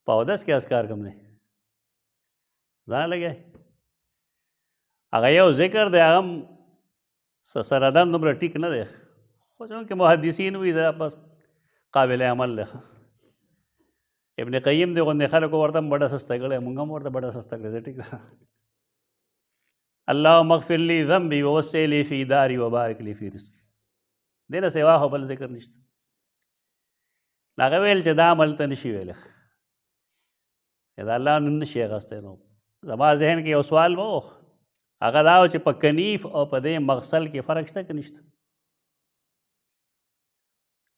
په اودس کې اسکار کوم دی ځان لګی. هغه یو ذکر دی هغه هم سردن دومره ټیک نه دی خو چونکې محدثین وي دا بس قابل عمل دی. ابن قیم دی غوندې خلکو ورته هم بډه سسته کړی مونږ هم ورته بډه سسته کړی ټیک ده. اللهم اغفر لی ذنبی ووسع لی فی داری وبارک لی فی رزقی دې نه سوا خو بل ذکر نشته. هغه ویل چې دا عمل ته نشي ویلی دا الله نوم نشي اخیستی. نو زما ذهن کې یو سوال به و هغه دا و چې په کنیف او په دې مغسل کې فرق شته که نشته.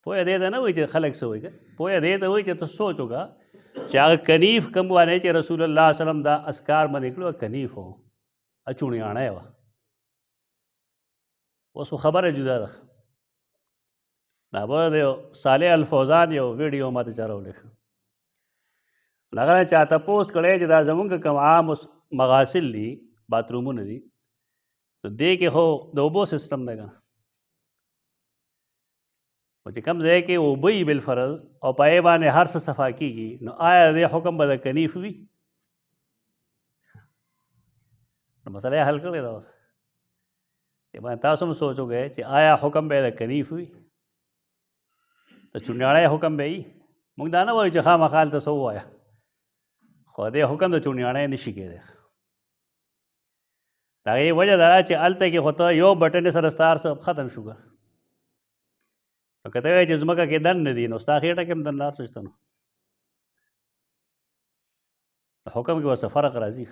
پوهه دې ته نه وایي چې خلک څه وایي پوهه دې ته وایي چې ته سوچ وکړه چې هغه کنیف کوم باندې چې رسول الله وسلم دا اسکار باندې کړو کنیف و چونیاڼی وه. اوس خو خبره جدا ده. دا به د صالح الفوزان یو ویډیو ما ته چا راولېږه هغه نه چا تپوس کړی چې دا زمونږ کوم عام مغاسل دي باترومونه دي نو دې کې خو د اوبو سسټم دی که نه او چې کوم ځای کې اوبه وي بالفرض او په هغې باندې هر څه صفا کېږي نو آیا دې حکم به د کنیف وي؟ نو مسله یې حل کړې ده اوس دې باندې تاسو هم سوچ وکړئ چې آیا حکم به د کنیف وي د چونیاڼی حکم به وي. موږ دا نه وایو چې خامخا هلته څه ووایه خو دې حکم د چونیاڼی نشي کېدی. د هغې وجه دا ده چې هلته کې خو ته یو بټن سره ستا هر څه ختم شو که نو که ته وایې چې ځمکه کې دن نه دي نو ستا خېټه کې هم دن هر څه شته نو حکم کې به څه فرق راځي.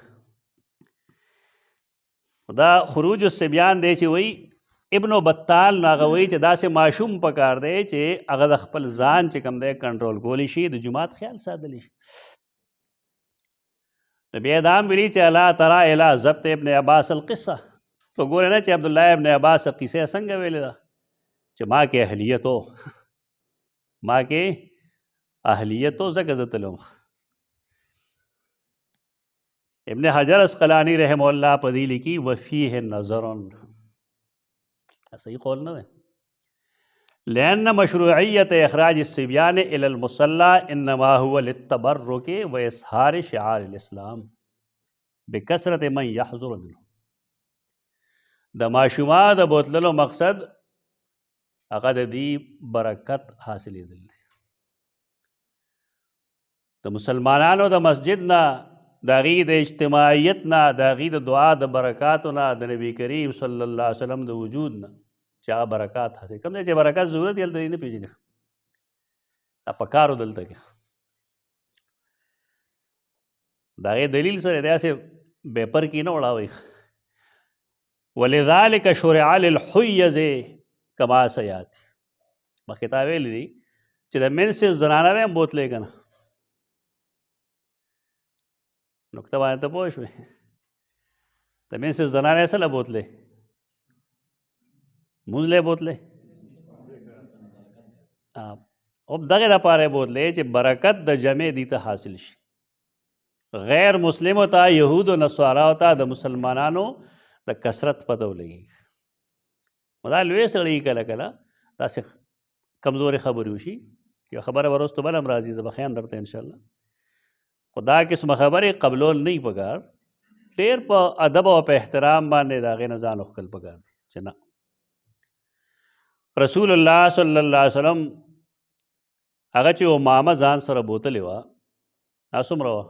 دا خروج الصبیان دی چې وایي ابن بطال نو هغه وایي چې داسې ماشوم پکار دی چې هغه د خپل ځان چې کوم دی کنټرول کولی شي د جومات خیال ساتلی شي. نو بیا دا هم ویلي چې الا ترى الی ضبط ابن عباس القصه تو ګورې نه چې عبدالله ابن عباس قصه څنګه ویلې ده چې ما کې اهلیت و ما کې اهلیت و ځکه زه تلم. ابن حجر اسقلانی رحمه الله په دې لیکي وفیه نظر صحیح قول نه دی لأن مشروعیت اخراج الصبیان الى المصلى انما هو للتبرک واظهار شعار الاسلام بکثرت من یحضر منه. د ماشومان د بوتللو مقصد هغه د دې برکت حاصلېدل دی. د مسلمانانو د مسجد نه د هغې د اجتماعیت نه د هغې د دعا د برکاتو نه د نبي کریم صلی الله علیه وسلم د وجود نه چې هغه برکات حاصل کوم ځای چې برکات ضرورت یې هلته نه پېژني دا په کارو دلته کې د هغې دلیل سره داسې بیپر کې نه وړاوئ. ولذلک شرع للحیض کما سیاتی مخکې تا ویلي دي چې د منسې زنانه به هم بوتلی که نه نکته باندې ته پوه شوې د منسې زنانه څه له بوتلی مونځ لی بوتلی هم دغې دپاره یې بوتلی چې برکت د جمع دي ته حاصل شي. غیر مسلمو ته یهود و نصاراو ته د مسلمانانو د کثرت پته ولګي دا لوی سړی کله کله داسې کمزورې خبرې وشي یو خبره به وروسته بل هم راځي زه به ښیم درته انشاءالله خو دا قسمه خبرې قبلول نه وي پکار ډېر په ادب او په احترام باندې د هغې نه ځان وښکل پکار دی چې نه رسول الله صلی الله علیه وسلم هغه چې امامه ځان سره بوتلې وه دا څومره وه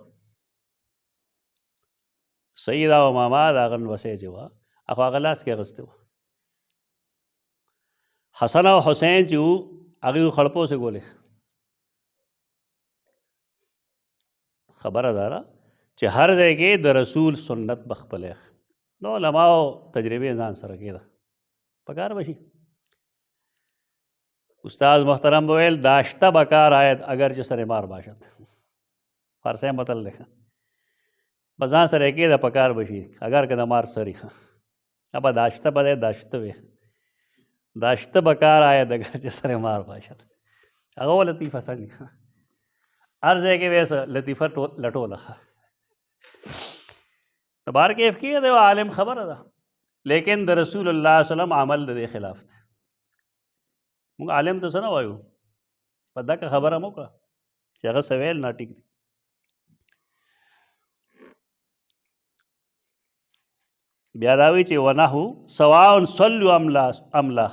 سیده امامه د هغه نوسۍ چې وه هغه هغه لاس کې اخیستې وه حسن او حسین چې وو هغې خړپو سې ګولې خبره دا ده چې هر ځای کې د رسول سنت به خپلی نو علماو تجربې ځان سره کېده پکار به شي استاد محترم به ویل داشته به کار آید اگر چې سر مار باشد فارسی متل دی به ځان سره یې کېده پکار به شي اگر که د مار سر وي ابا داشته به دی داشته وي داشته به کار آید اگر چې سر مار باشد هغه و لطیفه سړي هر ځای کې ویسه لطیفه لټوله د بار کیف کې دی عالم خبره ده لیکن د رسول الله صلی الله علیه وسلم عمل د دې خلاف دی موږ عالم ته څه نه وایو په دغه خبره مو وکړه چې هغه څه ویل نه ټیک دی بیا دا وایي چې ونحو سواء صلوا ام لا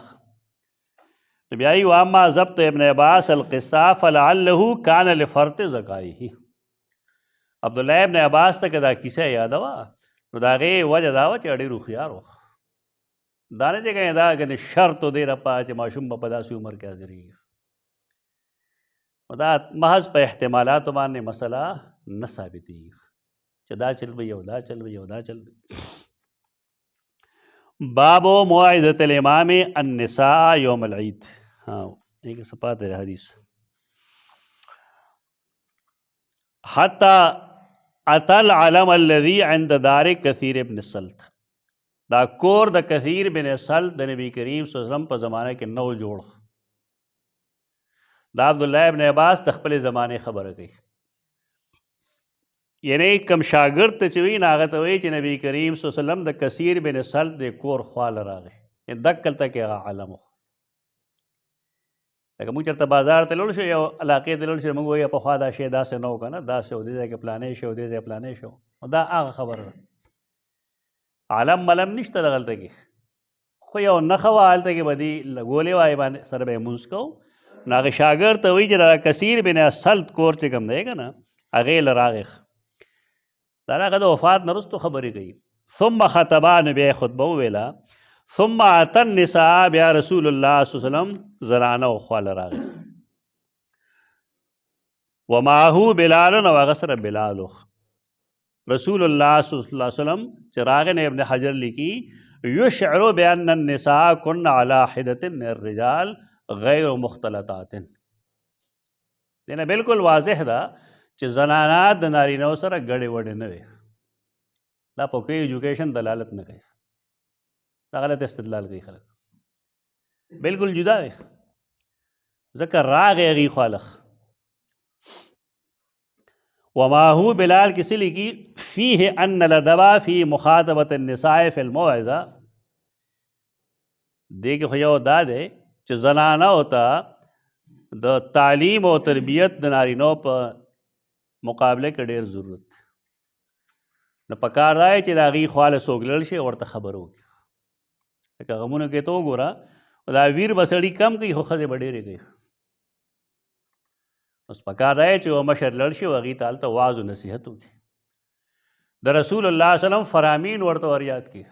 بیا یې واما ضبط ابن عباس القصه فلعله کان لفرط ذکائه عبدالله ابن عباس ته که دا کیسه یاده وه نو د هغې وجه دا وه چې ډېر هوښیار و دا نه چې کنې دا کنې شرط و دی رپا چې ماشوم به په داسې عمر کې حاضرېږي دا محض په احتمالاتو باندې مسله نه ثابتېږي چې دا چل به یو دا چل به یو دا چل به باب موعظة الامام النساء یوم العید ایک سپات ہے حدیث حتی اتل علم الذي عند دار کثیر ابن سلط دا کور د کثیر بن سلط د نبی کریم صلی الله علیه وسلم په زمانه کې نو جوړ دا عبدالله ابن عباس د خپل زمانه خبره کوي یعنی کم شاګرد ته چې وي نو هغه ته وایي چې نبی کریم صلی الله علیه وسلم د کثیر بن سلط د کور خواله راغی دکلته کې هغه عالم و لکه موږ چېرته بازار ته لاړ شو یو علاقې ته لاړ شو موږ وایو پخوا دا شی داسې نه و که نه داسې و دې ځای کې پلانې شو دې ځای پلانې شو دا هغه خبره ده عالم ملم نشته دغلته کې خو یو نښه وه هلته کې به دې لګولې وای باندې سره به یې مونځ کوو نو هغې شاګرد ته وایي چې دا کثیر بن سلط کور چې کوم دی که نه هغې له راغې دا هغه د وفات نه وروستو خبرې کوي ثم خطبا نو بیا یې خطبه وویله ثم اتى النساء بیا رسول الله صلی الله علیه وسلم زنانه و خواله راغی ومعه بلال او هغه سره بلال رسول الله صلی الله علیه وسلم چې راغی نه ابن حجر لیکي یشعر بان النساء کن علی حدة من الرجال غیر مختلطات دینه بالکل واضح ده چې زنانات د نارینهو سره ګډې وډې نه وي دا په کوي ایجوکیشن دلالت نه کوي دا غلط استدلال کوي خلک بالکل جدا وي ځکه راغی هغې خواله وما هو بلال کسی لیکي فیه ان الادب فی مخاطبة النساء فی الموعظه دې کې خو یو دا دی چې زنانو ته د تعلیم او تربیت د نارینو په مقابله کې ډېر ضرورت دی نو پکار دا چې د هغې خواله څوک لاړ شي ورته خبر وکړي لکه غمونو کې ته وګوره دا ویر به سړي کم کوي خو ښځې به ډېرې کوي اوس پکار دی چې یو مشر لاړ شي او هغې ته هلته واعظ و نصیحت وکړي د رسول الله صلی الله علیه وسلم فرامین ورته وریاد کړي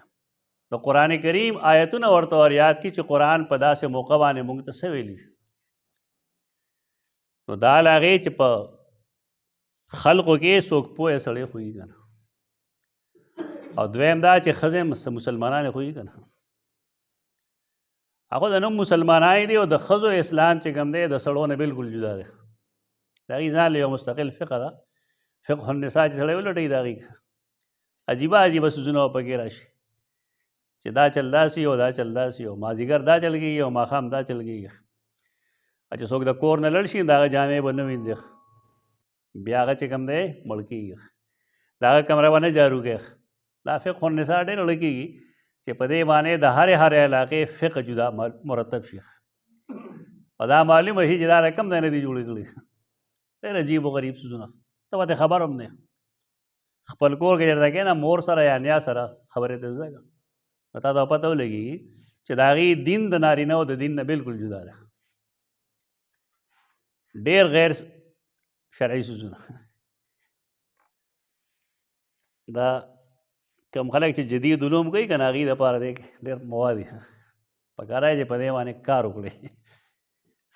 د قرآن کریم آیتونه ورته وریاد کړي چې قرآن په داسې موقع باندې موږ ته څه ویلي نو دا له هغې چې په خلقو کې څوک پوهه سړی خوږي که نه او دویم دا چې ښځې مسلمانانې خوږي که نه هغه د نوم مسلمانان دي او د ښځو اسلام چې کوم دی د سړو نه بالکل جدا دی د هغې ځان له یو مستقل فقه ده فقه النساء چې سړی ولټوي د هغې عجیبه عجیبه څیزونه به پکې راشي چې دا چل داسې او دا چل داسې او مازدیګر دا چل کېږي او ماښام دا چل کېږي چې څوک د کور نه لړ شي د هغه جامې به نه وینځي بیا هغه چې کوم دی مړ کېږي د هغه کمره به نه جارو کوي دا فقه النساء ډېر لږ کېږي چې په دې باندې د هر علاقې فقه جدا مرتب شي او دا معلومه شي چې دا رقم دی نه دي جوړې کړي. ډېر عجیب و غریب څیزونه ته به خبر هم نه خپل کور کې درته کښېنه مور سره یا نیا سره خبرې ته زده کړه تا ته پته ولګي چې د هغې دین د نارینه او د دین نه بلکل جدا ده. ډېر غیر شرعي څیزونه دا کم خلک چې جدید علوم کوي که نه هغې دپاره دی ډېر مواد دي پکار دی چې په دې باندې کار وکړي.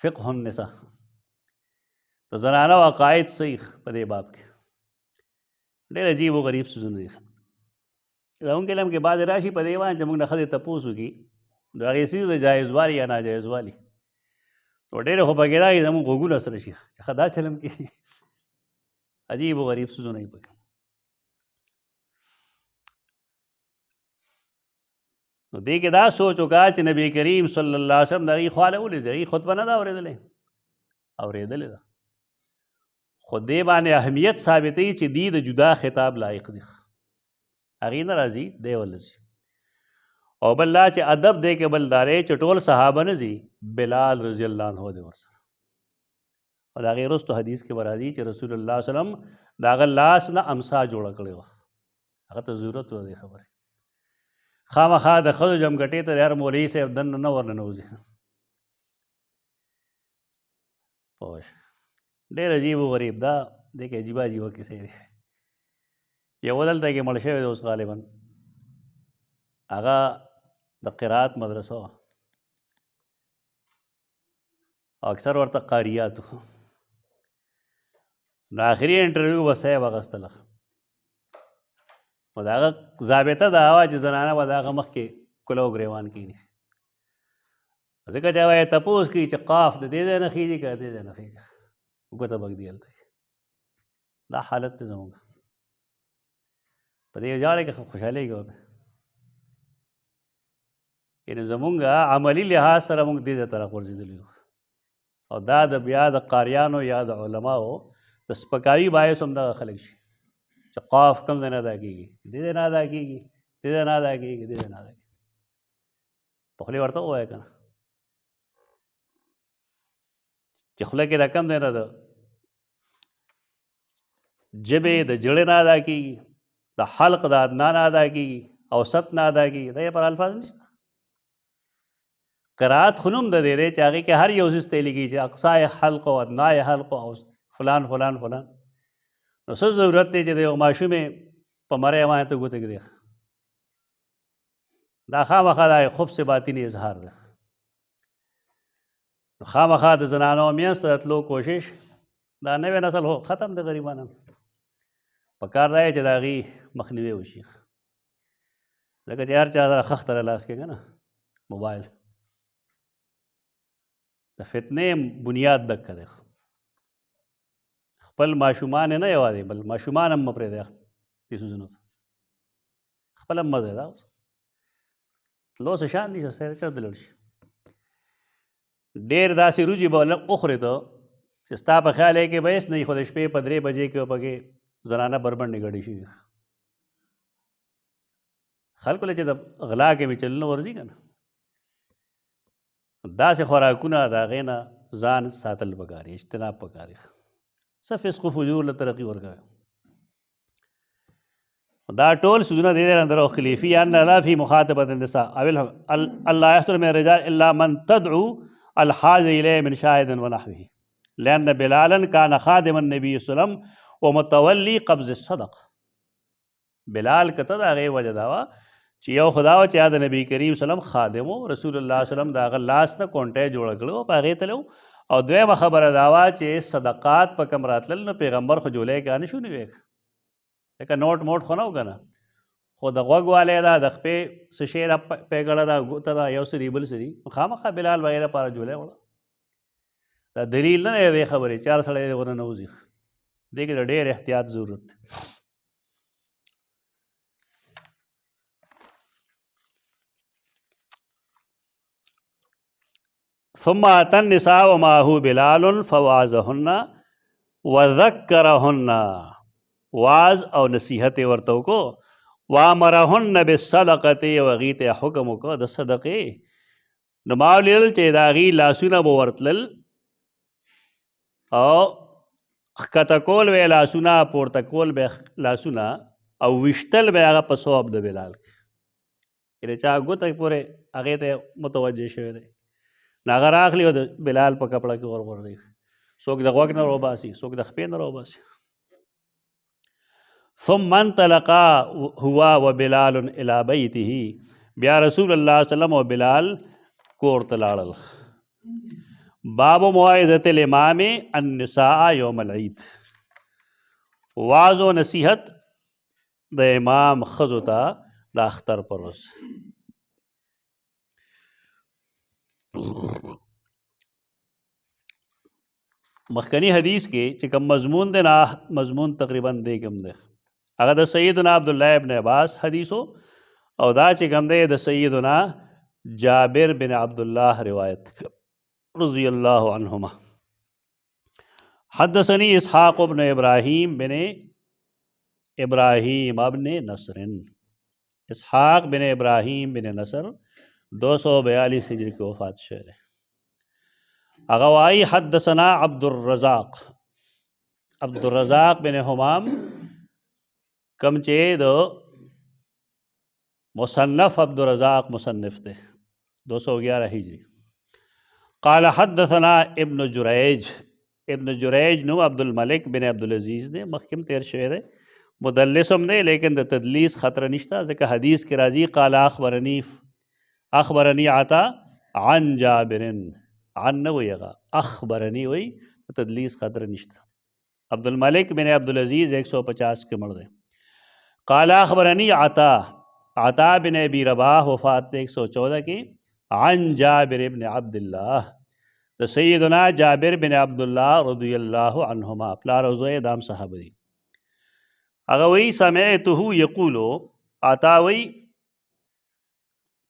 فقه النساء د زنانه او عقاید صحیح په دې باب کې ډېر عجیب و غریب څیزونه دي. زمونږ علم کې بعضې راشي په دې باندې چې موږ نه ښځې تپوس وکړي د هغې څیز د جایزوالي یا ناجایزوالي نو ډېرې خو پکې راشي زمونږ غوږونه سره شي چې ښه دا چلم کې عجیب و غریب څیزونه یې پکې. نو دې کې دا سوچ وکړه چې نبی کریم صلی الله علیه وسلم د هغې خواله ولیدې هغې خطبه نه ده اورېدلې اورېدلې ده خو دې باندې اهمیت ثابتوي چې دې د جدا خطاب لایق دي هغې نه راځي دی ول ځي او بل لا چې ادب دی کې بل دا دی چې ټول صحابه نه ځي بلال رضی الله عنه دی ورسره او د هغې وروستو حدیث کې به راځي چې رسول الله صلی الله علیه وسلم د هغه لاس نه امسا جوړه کړې وه هغه ته ضرورت و دې خبرې خامخا د ښځو جمګټې ته د هر مولوي صاحب دننه نه ورننوځي پوه ډېر عجیب و غریب دا دی کې عجیبه عجیبه کیسې دي. یو دلته کې مړ شوی دی اوس غالبا هغه د قرات مدرسه وه او اکثر ورته قاریات وو نو آخري انټرویو به صاحب اخیستله نو د هغه ضابطه دا وه چې زنانه به د هغه مخکې کله او ګریوان کښېني ځکه چې هغه یې تپوس کوي چې قاف د دې ځای نه خېږي که د دې ځای نه خېږي ګوته بږدي هلته دا حالت دی زموږ په دې وجاړې کې خوشحالېږي یعنې زمونږ عملي لحاظ سره موږ دې ځای طرف ورځېدلي یو او دا د بیا د قاریانو یا د علماو د سپکاوي باعث هم دغه خلک شي چې قاف کم ځای نه ادا کېږي دې ځای نه ادا کېږي دې ځای نه ادا کېږي دې ځای نه ادا کېږي په خولې ورته ووایه که نه چې خوله کې دا کم ځای نه د ژبې د جړې نه ادا کېږي د حلق د ادنا نه ادا کېږي اوسط نه ادا کېږي دا یې پر الفاظ نشته. قرات خو نوم د دې دی چې هغې کې هر یو څیز ته یې لیکي چې اقصای حلق او ادنای حلق او فلان فلان فلان نو څه ضرورت دی چې د یو ماشومې په مرۍ باندې ته ګوته کړې دا خامخا دا خبث باطني اظهار ده. نو خامخا د زنانو منځ ته تلو کوشش دا نوی نسل هو ختم د غریبانو په کار دا چې د هغې مخنیوی وشي ځکه چې هر چا سره خښته له لاس کې که نه موبایل د فتنې بنیاد دکه دی خپل ماشومان نه یوازې بل ماشومان هم مه پرېږدئ دې څیزونو ته خپل هم مزه ده تلو څه شان دي چې سیر چېرته لاړ شي ډېر داسې روجي به وخورې ته چې ستا په خیال یې کې به هېڅ نه وي خو د شپې په 3 بجې کې پکې زنانه بربنډې ګډې شوي خلکو له چې د غلا کې مې چلونه ورځي که نه داسې خوراکونه د هغې نه ځان ساتل پکار دي اجتناب پکار دي څه فسق و فجور له ترقي ورکوي دا ټول څیزونه د دې اندر خلیفي ان لا فی مخاطبة النساء او الله یستر من الرجال الا من تدعو الحاج الیه من شاهد ونحوه لأن بلالا كان خادم النبي صلی الله علیه وسلم ومتولی قبض الصدق بلال کته د هغې وجه دا وه چې یو خدا و چې د نبی کریم صلی الله علیه وسلم خادم و رسول الله صلی الله علیه وسلم د هغه لاس نه کونټۍ جوړه کړې وه په هغې تللی او دویمه خبره دا وه چې صدقات په کم راتلل نو پیغمبر خو جولی کې نه شو نیوی لکه نوټ موټ خو نه و که نه خو د غوږ والی ده د خپې څه شی ده پیګړه ده ګوته ده یو سري بل سري خامخا بلال به یې لپاره جولی وړه دا دلیل نه دی دې خبرې چې هر سړی دې ورنه نوځي دې کې د ډېر احتیاط ضرورت دی. ثم اتى النساء ومعه بلال فوعظهن وذكرهن واز او نصیحت ورته وکړو وامرهن بالصدقه وغیت حکم وکړه د صدقې نو ما ولیدل چې د هغې لاسونه به ورتلل او ښکته کول به یې لاسونه پورته کول به یې لاسونه او ویشتل به هغه په ثواب د بلال کې یعنې چا ګوته پورې هغې ته متوجه شوی دی نو هغه راغلي او د بلال په کپړه کې ورغورځوي څوک د غوږ نه روباسي څوک د خپې نه روباسي ثم انطلقا هو وبلال الى بیته بیا رسول الله صلی الله علیه وسلم او بلال کور ته لاړل باب موعظة الامام النساء یوم العید واعظ و نصیحت د امام ښځو ته د اختر پر ورځ مخکنی حدیث کې چې کوم مضمون دی نه مضمون تقریبا دی کوم دی هغه د سیدنا عبدالله ابن عباس حدیثو او دا چې کوم دی د سیدنا جابر بن عبدالله روایت رضی الله عنهما حدثني اسحاق بن ابراہیم بن ابراہیم ابن نصر اسحاق بن ابراہیم بن نصر 242 ہجری کی وفات شوی دی هغه وایي حدثنا عبد الرزاق بن حمام کم چې د مصنف عبد الرزاق مصنف دی 211 ہجری قال حدثنا ابن جریج نو عبد الملک بن عبدالعزیز دی مخکم تیر شوی دی مدلس هم دی لیکن د تدلیس خطره نشته ځکه حدیث کې راځي قال اخبرني عطا عن جابر عن نه وی هغه اخبرني وی تدلیس خطره نشته عبد الملک بن عبدالعزیز 150 کې مړ دی قال اخبرني عطا بن ابی رباح وفات 114 کې عن جابر بن عبداللہ د سیدنا جابر بن عبداللہ رضی اللہ عنہما پلار او زوی دام صحابه دي هغه وی سمعته یقولو عطا وی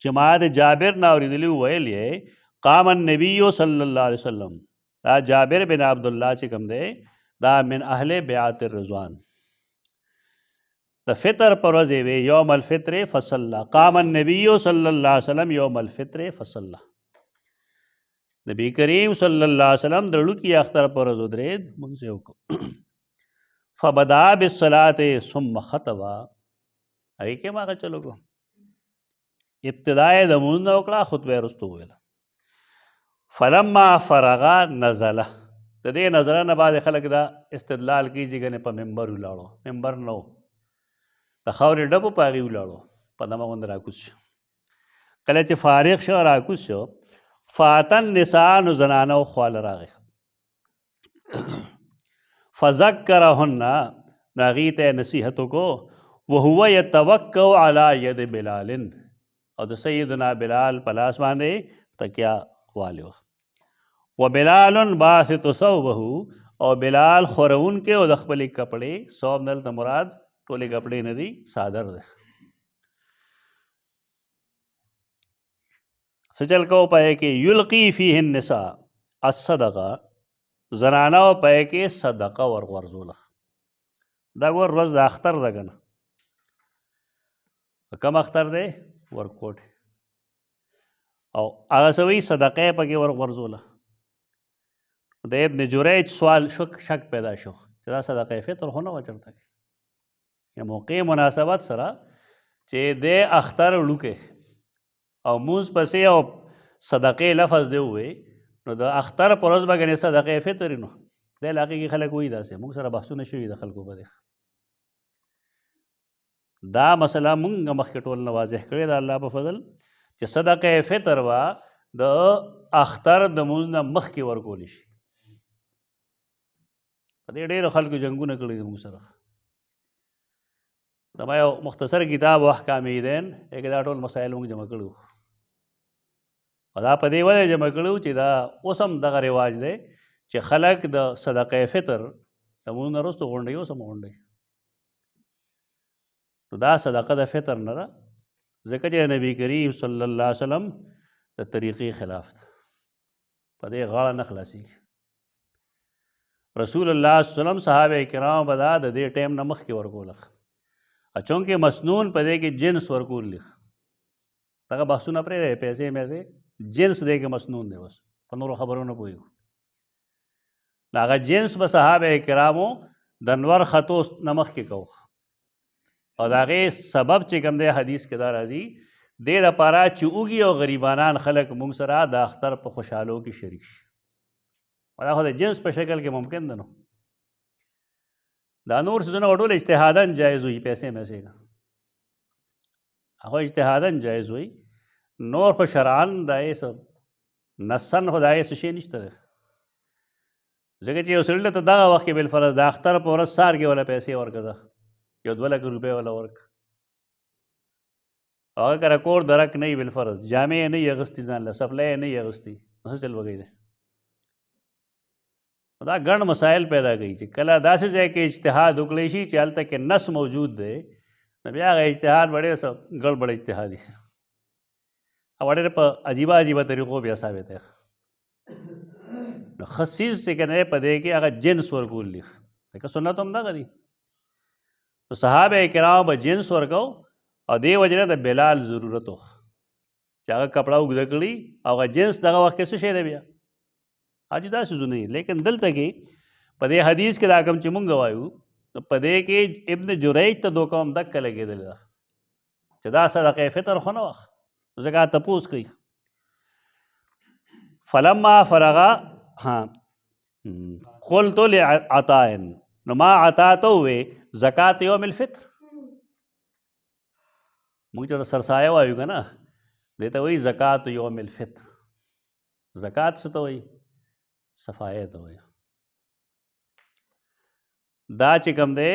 چې ما د جابر نه اورېدلي ویل یې قام النبی صلی الله علیه وسلم دا جابر بن عبداللہ چې کوم دی دا من اهل بیعت الرضوان د فطر پر ورځ وی یوم الفطر فصلی قام النبی صلی الله علیه وسلم یوم الفطر فصلی نبی کریم صلی الله علیه وسلم درلو کی اختر پر ورځ ودرېد مونږ یې وکړو فبدا بالصلاة ثم خطبا هغې کې هم هغه چلو کو ابتدا یې د مونځ نه وکړه خطبه یې وروسته وویله فلما فرغا نزله د دې نظره نه بعد خلک دا استدلال کیږي ګنې په ممبر ولاړو ممبر نه و د خاورې ډبو په هغې ولاړو په دمه غوندې راکوز شو کله چې فارغ شو راکوز شو فاتن نساء نو زنانه خواله راغی فذکرهن نو هغې ته نصیحت وکړو وهو یتوکل علی ید بلال او د سیدنا بلال په لاس باندې تکیا والی وه وبلال باسط ثوبه او بلال خورون کې او د خپلې کپړې ثوب نه دلته مراد ټولې کپړې نه دي صادر ده څه چل کو پای کې یلقی فیه النساء الصدقه زنانه او پای کې صدقه ورغورځوله دا ګور ورځ د اختر ده که نه کم اختر دی ورکوټ او هغه سوی صدقه پکې ورغورځوله د ابن جریج سوال شک پیدا شو چې دا صدقه فطر خو نه وه چېرته کې یا موقع مناسبت سره چې دی اختر وړوکې او مونځ پسې او صدقې لفظ دی ووی نو د اختر په ورځ به ګنې صدقې فطر نو دی علاقې کې خلک وایي داسې مونږ سره بحثونه شوي د خلکو په دې دا مسله مونږ مخکې ټول نه واضح کړې ده الله په فضل چې صدقه فطر به د اختر د مونځ نه مخکې ورکولی شي په دې ډېرو خلکو جنګونه کړي دي مونږ سره زما یو مختصر کتاب و احکام عیدین هغې دا ټول مسایل مونږ جمع کړي وو او دا په دې وجه جمع کړي وو چې دا اوس هم دغه رواج دی چې خلک د صدقه فطر د مونځ نه وروسته غونډوي اوس هم غونډوي نو دا صدقه د فطر نه ده ځکه چې نبی کریم صلی الله علیه وسلم د طریقې خلاف ده په دې غاړه نه خلاصېږي رسول الله صلی الله علیه وسلم صحابه کرام به دا د دې ټایم نه مخکې ورکوله چونکې مسنون په دې کې جنس ورکول لیک دغه بحثونه پرې پیسې میسې جنس دی کې مسنون دی اوس په نورو خبرو نه پوهېږو هغه جنس به صحابه کرامو د نور خطو نه مخکې کوو او د هغې سبب چې کوم دی حدیث کې دا راځي دې دپاره چې اوږي او غریبانان خلک موږ سره د اختر په خوشحالو کې شریک شي دا خو د جنس په شکل کې ممکن ده نو دا نور څیزونه خو ټول اجتهاداً جایز وي پیسې میسې هغه اجتهاداً جایز وي نور خو شرعاً دا یې څه نصاً خو دا یې څه شی نشته دی ځکه چې یو سړي ته دغه وخت کې بالفرض د اختر په ورځ سهار کې وله پیسې ورکړه یو 2 لک روپۍ وله ورکړه هغه که کور درک نه وي بالفرض جامې یې نه وي اغوستي ځان له سپلی یې نه وي اغوستي نو څه چل وکړی دی دا ګڼ مسایل پیدا کوي چې کله داسې ځای کې اجتهاد وکړی شي چې هلته کې نس موجود دی نو بیا هغه اجتهاد به ډېر څه ګړبړ اجتهاد وي او ډېر په عجیبه عجیبه طریقو بیا ثابت دی نو ښه څیز چې که نه په دې کې هغه جنس ورکول دي ځکه سنت هم دغه دي نو صحابه کرام به جنس ورکو او دې وجې نه د بلال ضرورت و چې هغه کپړه اوږده کړي او هغه جنس دغه وخت کې څه شی دی بیا حاجي دا څیزونه دي لیکن دلته کې په دې حدیث کې دا کوم چې مونږ وایو نو په دې کې ابن جریج ته دوکه هم دقه لګېدلې ده چې دا صدقه فطر خو نه وخت ځکه تپوس کوي فلما فرغا قلت لعطاء نو ما عطا ته ووې زکات یوم الفطر موږ چې سرسایه وایو که نه دې ته وایي زکات یوم الفطر زکات څه ته وایي صفایه ته وایي دا چې کوم دی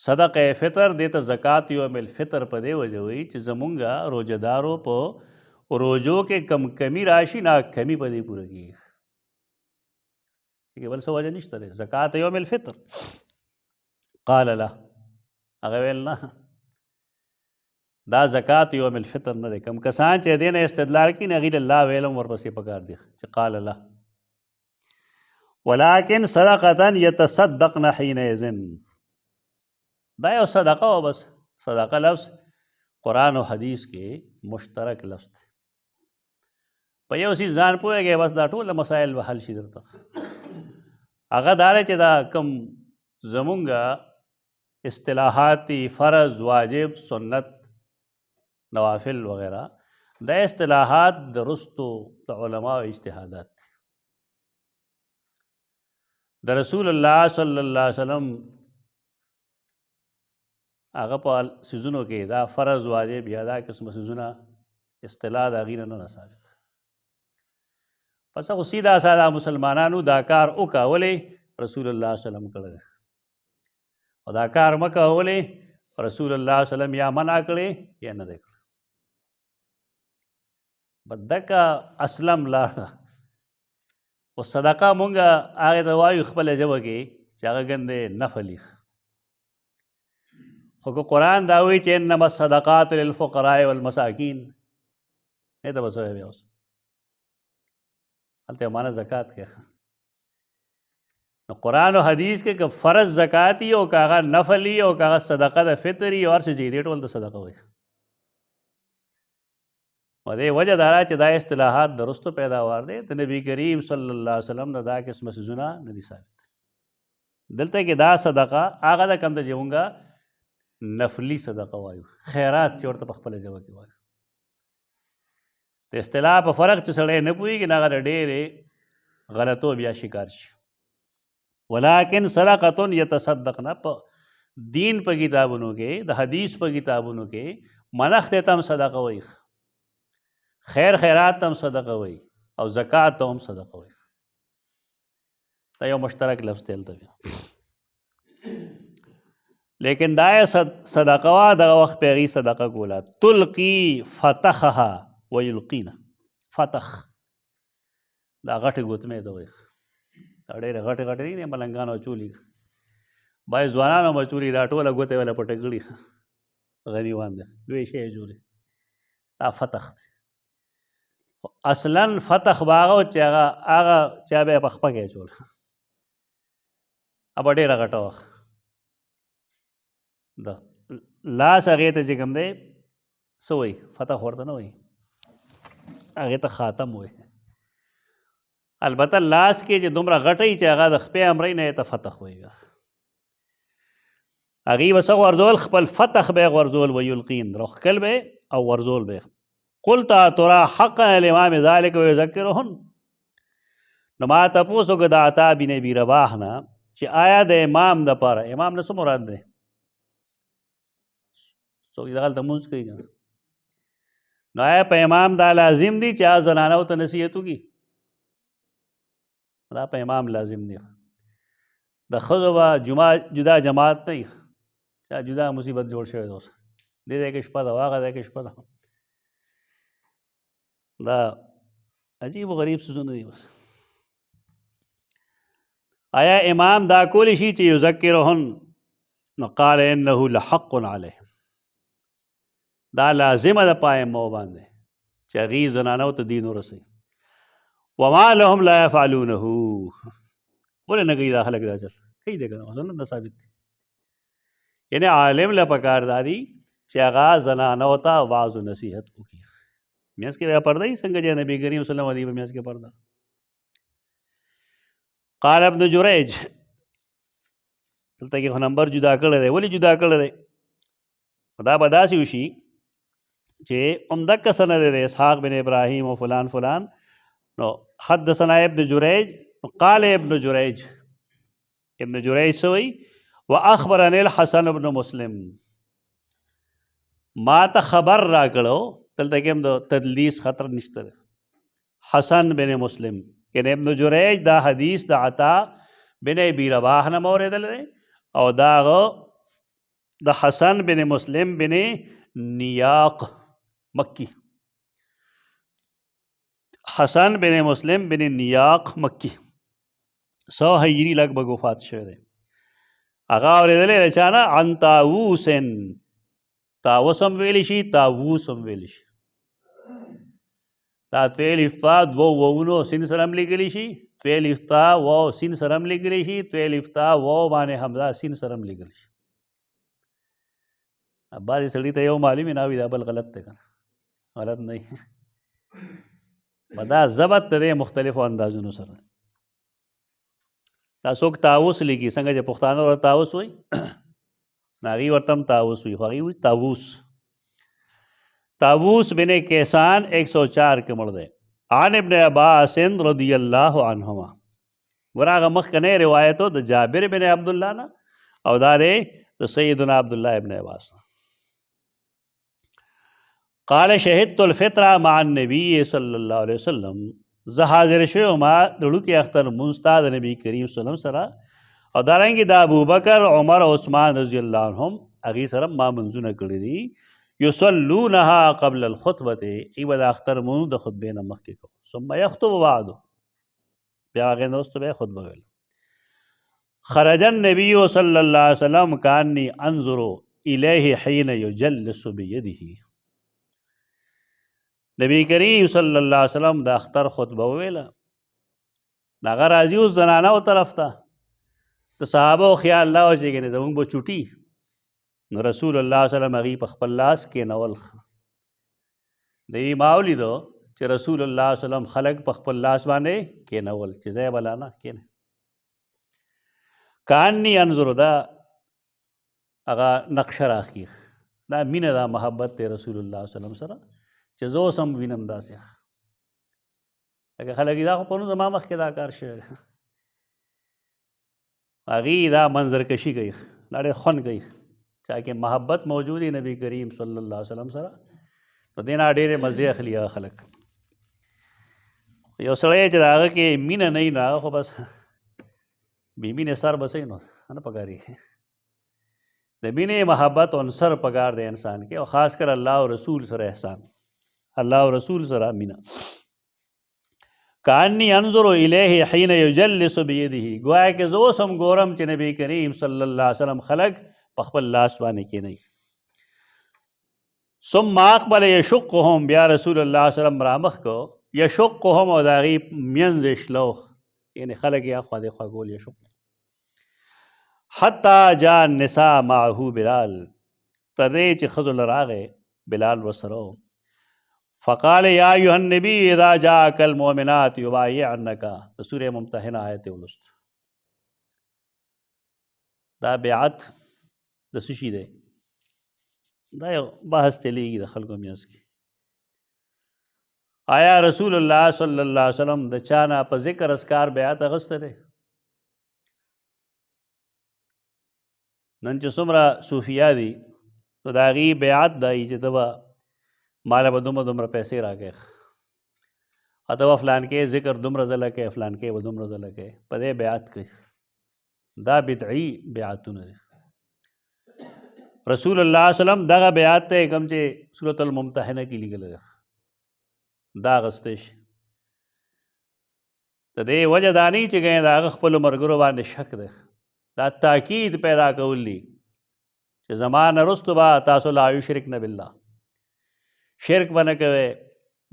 صدقه فطر دې ته زکات یوم الفطر په دې وجه وایي چې زمونږ روزهدارو په روزو کې کم کمی راشي نا کمی په دې پوره کېږي بل څه وجه نشته دی زکات یوم الفطر قال له هغه ویل نه دا زکات یوم الفطر نه دی کم کسان چې دې نه استدلال کړي نه هغوی له الله ویلم ورپسې پکار دی چې قال له ولكن صدقة يتصدقن حينئذ دا یو صدقه و بس صدقه لفظ قرآن و حدیث کې مشترک لفظ دی په یو څیز ځان پوهېږې بس دا ټول مسایل به حل شي درته هغه دا دی چې دا کوم زمونږ اصطلاحاتي فرض واجب سنت نوافل وغیرہ دا اصطلاحات د رستو د علماء اجتهادات دي د رسول الله صلی الله علیه وسلم هغه په څیزونو کې دا فرض واجب یا دا قسمه څیزونه اصطلاح د هغې نه ثابت پس خو سیده ساده مسلمانانو دا کار وکړه ولې رسول الله صلی الله علیه وسلم کړی او دا کار مه کوه ولې رسول الله صلی الله علیه وسلم یا منع کړی یا نه دی کړی بدکه اسلم لاړه او صدقه مونږ هغې ته وایو خپله ژبه کې چې هغه ګندې نفل یې خو که قرآن دا وایي چې انما الصدقات للفقراء والمساکین نه ته به څه وایې بیا اوس هلته معنی زکات کې نو قرآن و حدیث کې که فرض زکات وي او که هغه نفل وي او که هغه صدقه د فطر وي او هر څه چې دې ټول د صدقه وایي و دې وجه دا چې دا اصطلاحات د رستو پیداوار دی د نبي کریم صلی الله علیه وسلم د دا قسمه څیزونه نه دي ثابت دلته کې دا صدقه هغه ده کوم ته چې مونږ نفلي صدقه وایو خیرات چې ورته په خپله ژبه کې وایو د اصطلاح په فرق چې سړی نه پوهېږي نو هغه د ډېرې غلطو بیا شکار شي ولکن صدقة یتصدقن په دین په کتابونو کې د حدیث په کتابونو کې منخ ته هم صدقه وایي خیر خیرات ته هم صدقه وایي او زکات ته هم صدقه وایي دا یو مشترک لفظ دی هلته بیا لیکن دا صدقه وه دغه وخت پې هغې صدقه کوله تلقي فتخها ویلقینا فتخ دا غټې ګوتمې ته وایي دا ډېرې غټې غټې دي ملنګان او چولي باید ځوانان او مچولي دا ټوله ګوتې وله پټه کړي غریبان دی لوی شی یې جوړې دا فتخ دی اصلا فتح به هغه چې هغه چا به یې په خپه کې اچول هغه ډېره غټه وه د لاس هغې ته چې کوم دی څه وایي فتح ورته نه وایي هغې ته خاتم وایي البته لاس کې چې دومره غټی چې هغه د خپې امرۍ نه یې ته فتح وایي هغې به څه غورځول خپل فتح به یې غورځول ویلقین روښکل به او غورځول به قلت ترى حقا الامام ذلك ويذكرهن نو ما تپوس وکړه د عطا بن ابي رباح نه چې آیا د امام دپاره امام نه څه مراد دی څوک چې دغلته لمونځ کوي که نو آیا په امام دا لازم دي چې هغه زنانو ته نصیحت وکړي دا په امام لازم دی د ښځو به جدا جماعت نه وي چا جدا مصیبت جوړ شوی دی اوس دې ځای کې شپه ده هغه ځای کې شپه ده دا عجیب و غریب څیزونه دي بس آیا امام دا کولی شي چې یذکرهن نو قال انه لحق علیه دا لازمه ده په ائمو باندې چې هغې زنانو ته دین ورسوي وما لهم لا يفعلونه ولې نه کوي دا خلک دا چل کوي دی که نه سنت نه ثابت دی یعنی عالم له پکار دا دي چې هغه زنانو ته واعظ و نصیحت وکړي میانځ کې بیا پرده یي څنګه چې نبي کریم صلی الله علیه وسلم میانځ کې پرده قال ابن جریج دلته کې خو نمبر جدا کړی دی ولې جدا کړی دی دا به داسې وشي چې همدقه سند دی اسحاق بن ابراهیم و فلان فلان نو حدثنا ابن جریج قال ابن جریج څه وایي واخبرني الحسن بن مسلم ما ته خبر را کړو دلته کې هم د تدلیس خطر نشته دی حسن بن مسلم یعنی ابن جریج دا حدیث د عطا بن ابي رباح نه اوریدلی دی او دا د حسن بن مسلم بن نیاق مکی حسن بن مسلم بن نیاق مکی 100 هجری لگ بگ وفات شوی دی هغه اورېدلی د چا نه عن طاووسن طاووس هم ویلی شي طاووس هم ویلی شي دا تویل افتا دو وونو سین سره هم لیکلی شي تویل افتا واو سین سره هم لیکلی شي تویل افتا واو باندې حمزه سین سره هم لیکلی شي بعضې سړي ته یو معلوم نه وي دا بل غلط دی که نه غلط نه وي دا ضبط دی مختلفو اندازونو سره دا څوک طاووس لیکي څنګه چې پښتانه ورته طاووس وایي هغوی ورته هم طاووس وایي خو هغوی وایي طاووس بن کیسان 104 کې مړ دی عن ابن عباس رضی الله عنهما ګوره هغه مخکنی روایتو د جابر بن عبدالله نه او دا دی د سیدنا عبدالله ابن عباس قال شهدت الفطر مع النبي صلی الله علیه وسلم زه حاضر شوم د وړوکي اختر لمونځ ته د نبي کریم صلی الله علیه وسلم سره او دارنګې د ابوبکر عمر او عثمان رضی الله عنهم هغې سره ما منځونه کړي دي یصلونها قبل الخطبه ای به د اختر لمونځ د خطبې نه مخکې کوو ثم یخطب بعده بیا هغې نه وروسته به یې خطبه ویل خرج النبي صلی الله علیه وسلم کانی انظر الیه حین یجلس بیده نبی کریم صلی الله علیه وسلم د اختر خطبه وویله هغه راځي اوس زنانو طرف ته د صحابو خیال دا و چې ګنې زمونږ به چوټي نو رسول الله صلی الله علیه وسلم هغې په خپل لاس کېنول د یوې ما ولیدو چې رسول الله صلی الله علیه وسلم خلک په خپل لاس باندې کېنول چې ځای به لا نه کېنه کانی انظر دا هغه نقشه راخي دا مینه دا محبت دی رسول الله صلی الله علیه وسلم سره چې زه اوس هم وینم داسې لکه خلک دا خو پرون زما مخکې دا کار شوی دی هغې دا منظرکشي کوي دا ډېر خوند کوي چا کې محبت موجود دی نبی کریم صلی الله علیه وسلم سره نو دې نه ډېرې مزې اخلي هغه خلک یو سړی چې د هغه کې مینه نه وي نو هغه خو بس بې مینې سر بسوي نو نه پکارېږي د مینې محبت عنصر پکار دی انسان کې او خاص کر الله او رسول سره احسان الله او رسول سره مینه کانی انظر الیه حین یجلس بیده گویا کہ زه اوس هم ګورم چې نبی کریم صلی الله علیه وسلم خلق په خپل لاس باندې کېنوي ثم اقبل یشقهم بیا رسول الله صلی الله علیه وسلم رامخ کو یشقهم او د هغې منځ شلوخ یعنې خلک یې اخوا دېخوا کول یشق حتی جاء النساء معه بلال تدې چې ښځو له راغی بلال ورسره و. فقال یا ایها النبی اذا جاءك المؤمنات یبایعنک، د سورې ممتحنه آیت ولوست. دا بیعت د څه شي دی؟ دا یو بحث چلیږي د خلکو میانځ کې. آیا رسول الله صلی الله علیه وسلم د چا نه په ذکر اذکار بیعت اخیستی دی؟ نن چې څومره صوفیا دي نو د هغې بیعت دی چې ته به ماله به دومره پیسې راکړې، ته به فلانکې ذکر دومره ځله کوې، فلانکې به دومره ځله کوې، په دې بیعت کوي. دا بدعي بیعتونه دي. رسول الله صلی الله علیه وسلم دغه بیعت ته کوم چې سورۃ الممتحنه کې لیکلی ده دا اخیستی شي. د دې وجه دا نه چې ګنې د هغه خپلو ملګرو باندې شک دی، دا تاکید پیدا کول دي چې زما نه وروسته به تاسو لا یشرکن بالله، شرک به نه کوئ،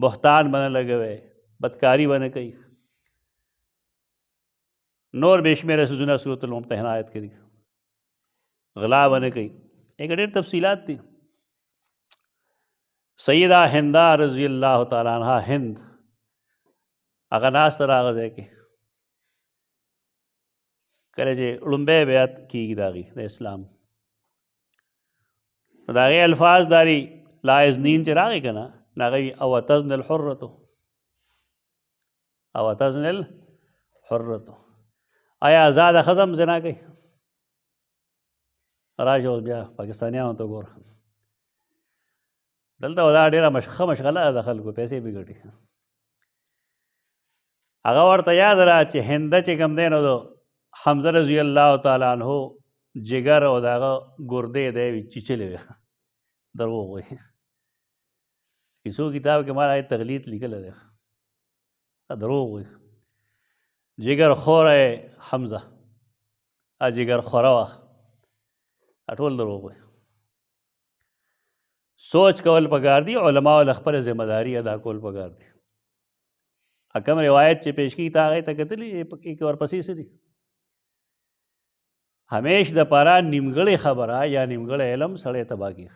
بهتان به نه لګوئ، بدکاري به نه کوي، نور بې شمېره څیزونه سورۃ الممتحنه آیت کې دي، غلا به نه کوي. ایک ډېر تفصیلات دي. سیدہ هندا رضی الله تعالی عنها هند هغه ناسته راغه ځای کې کله چې لومبی بیعت کېږي د هغې د اسلام، نو د هغې الفاظ داري لا یزنین چې راغی که نه نو هغه وي او تزن الحرتو، او تزن الحرتو، آیا آزاده ښځه هم زنا کوي؟ راشه اوس بیا پاکستانیانو ته ګوره، دلته دا ډېره ښه مشغله ده د خلکو، پیسې به ګټي. هغه ورته یاد را چې هنده چې کوم دی نو د حمزه رضی الله تعالی عنه جګر او د هغه ګردې دی وي چیچلې وې، دروغ وایي. کیسو کتاب کې ما هغې تغلیط لیکلی دی، دروغ وایي. جګر خوره حمزه جګر خوره وه، ټول دروغ وایي. سوچ کول پکار دي، علماء له خپله ذمه داري ادا کول پکار دي. کوم روایت چې پیش کړي تا هغې ته کتلي پکې کې ورپسې څه دي؟ همیش دپاره نیمګړې خبره یا نیمګړی علم سړی تباه کړي.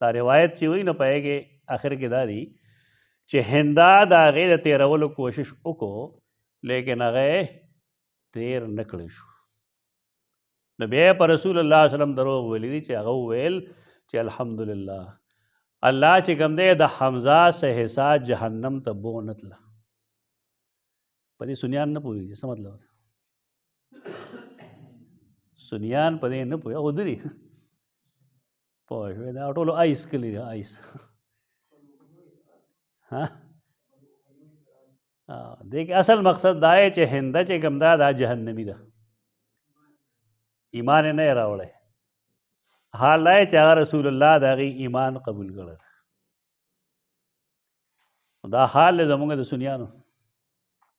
دا روایت چې وایي نو په هغې کې آخر کې دا دي چې هندا د هغې د تېرولو کوشش وکړو لیکن هغه تېر نه کړی شو. نو بیا په رسول الله صلی الله علیه وسلم دروغ ویلي دي چې هغه وویل چې الحمدلله الله چې کوم دی د حمزه سه حصہ جهنم ته بو نه تله. په دې سنیان نه پوهېږي څه مطلب دی؟ سنیان په دې نه پوهېږي، ودري پوه شوې، دا ټولو آیس کلي دی آیس. دې کې اصل مقصد دا دی چې هنده چې کوم ده دا جهنمي ده، ایمان یې نه یې راوړی. حال دا چې هغه رسول الله د هغې ایمان قبول کړی. دا حال دی زموږ د سنیانو،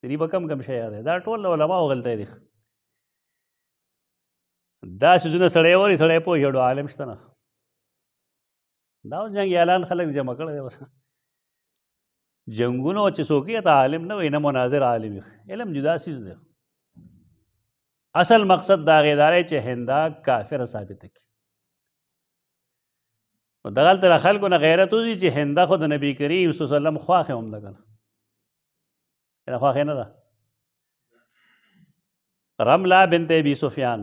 دې به کم شی دی، دا ټول د علماو غلطی دی. دا څیزونه سړی اوري سړی پوه شي عالم شته نه. دا اوس جنګیالان خلک جمع کړی دی بس جنګونو چې څوک یې ته عالم نه وي نه مناظر عالم وي، علم جدا څیز دی. اصل مقصد دا هغې دا دی چې هندا کافره ثابته کړي. نو دغلته د خلکو نه غیرت وځي چې هنده خو د نبي کریم صلی الله علیه وسلم خواښې هم ده که نه، خواښې نه ده. رمله بنت ابي سفیان،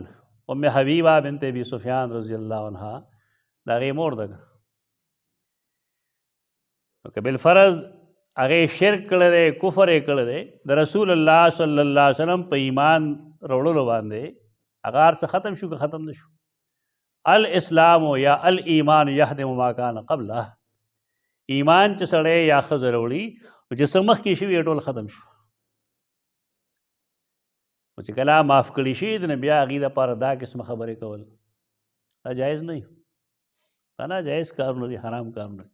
ام حبیبه بنت ابي سفیان رضی الله عنها د هغې مور ده. نو که بالفرض هغې شرک کړی دی، کفر یې کړی دی، د رسول الله صلی الله علیه وسلم په ایمان راوړلو باندې هغه هر څه ختم شو که ختم نه شو؟ الاسلام یا الایمان یهدم ما کان قبله، ایمان چې سړی یا ښځه راوړي چې څه مخکې شوي ټول ختم شو. چې کله معاف کړي شي نو بیا هغې دپاره دا قسمه خبرې کول دا جایز نه وي، دا ناجایز کارونه دي، حرام کارونه دي.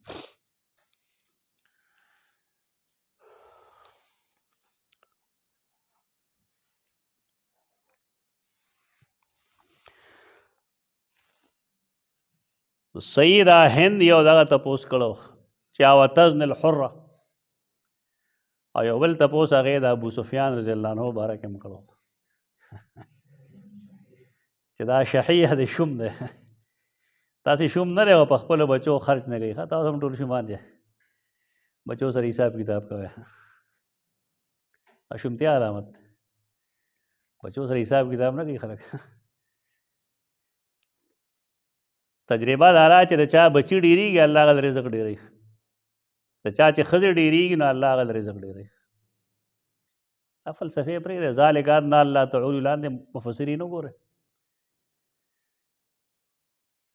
سیدہ هند یو دغه تپوس کړو چې او تزن الحره، او یو بل تپوس هغې د ابو سفیان رضی الله عنه باره کې هم کړو چې دا شحیح د شوم دی تاسې شوم نه دی او په خپلو بچو خرچ نه کوي ښه تاسو هم ټول شومان دی بچو سره حساب کتاب کوئ اشومتیا علامت بچو سره حساب کتاب نه کوي خلک تجربه دا را چې د چا بچي ډېرېږي الله هغه رزق ډېروي د چا چې ښځې ډېرېږي نو الله هغه رزق ډېروي دا فلسفې پرېږدئ ذلک ادنی الله تعولو لاندې مفسرین وګورئ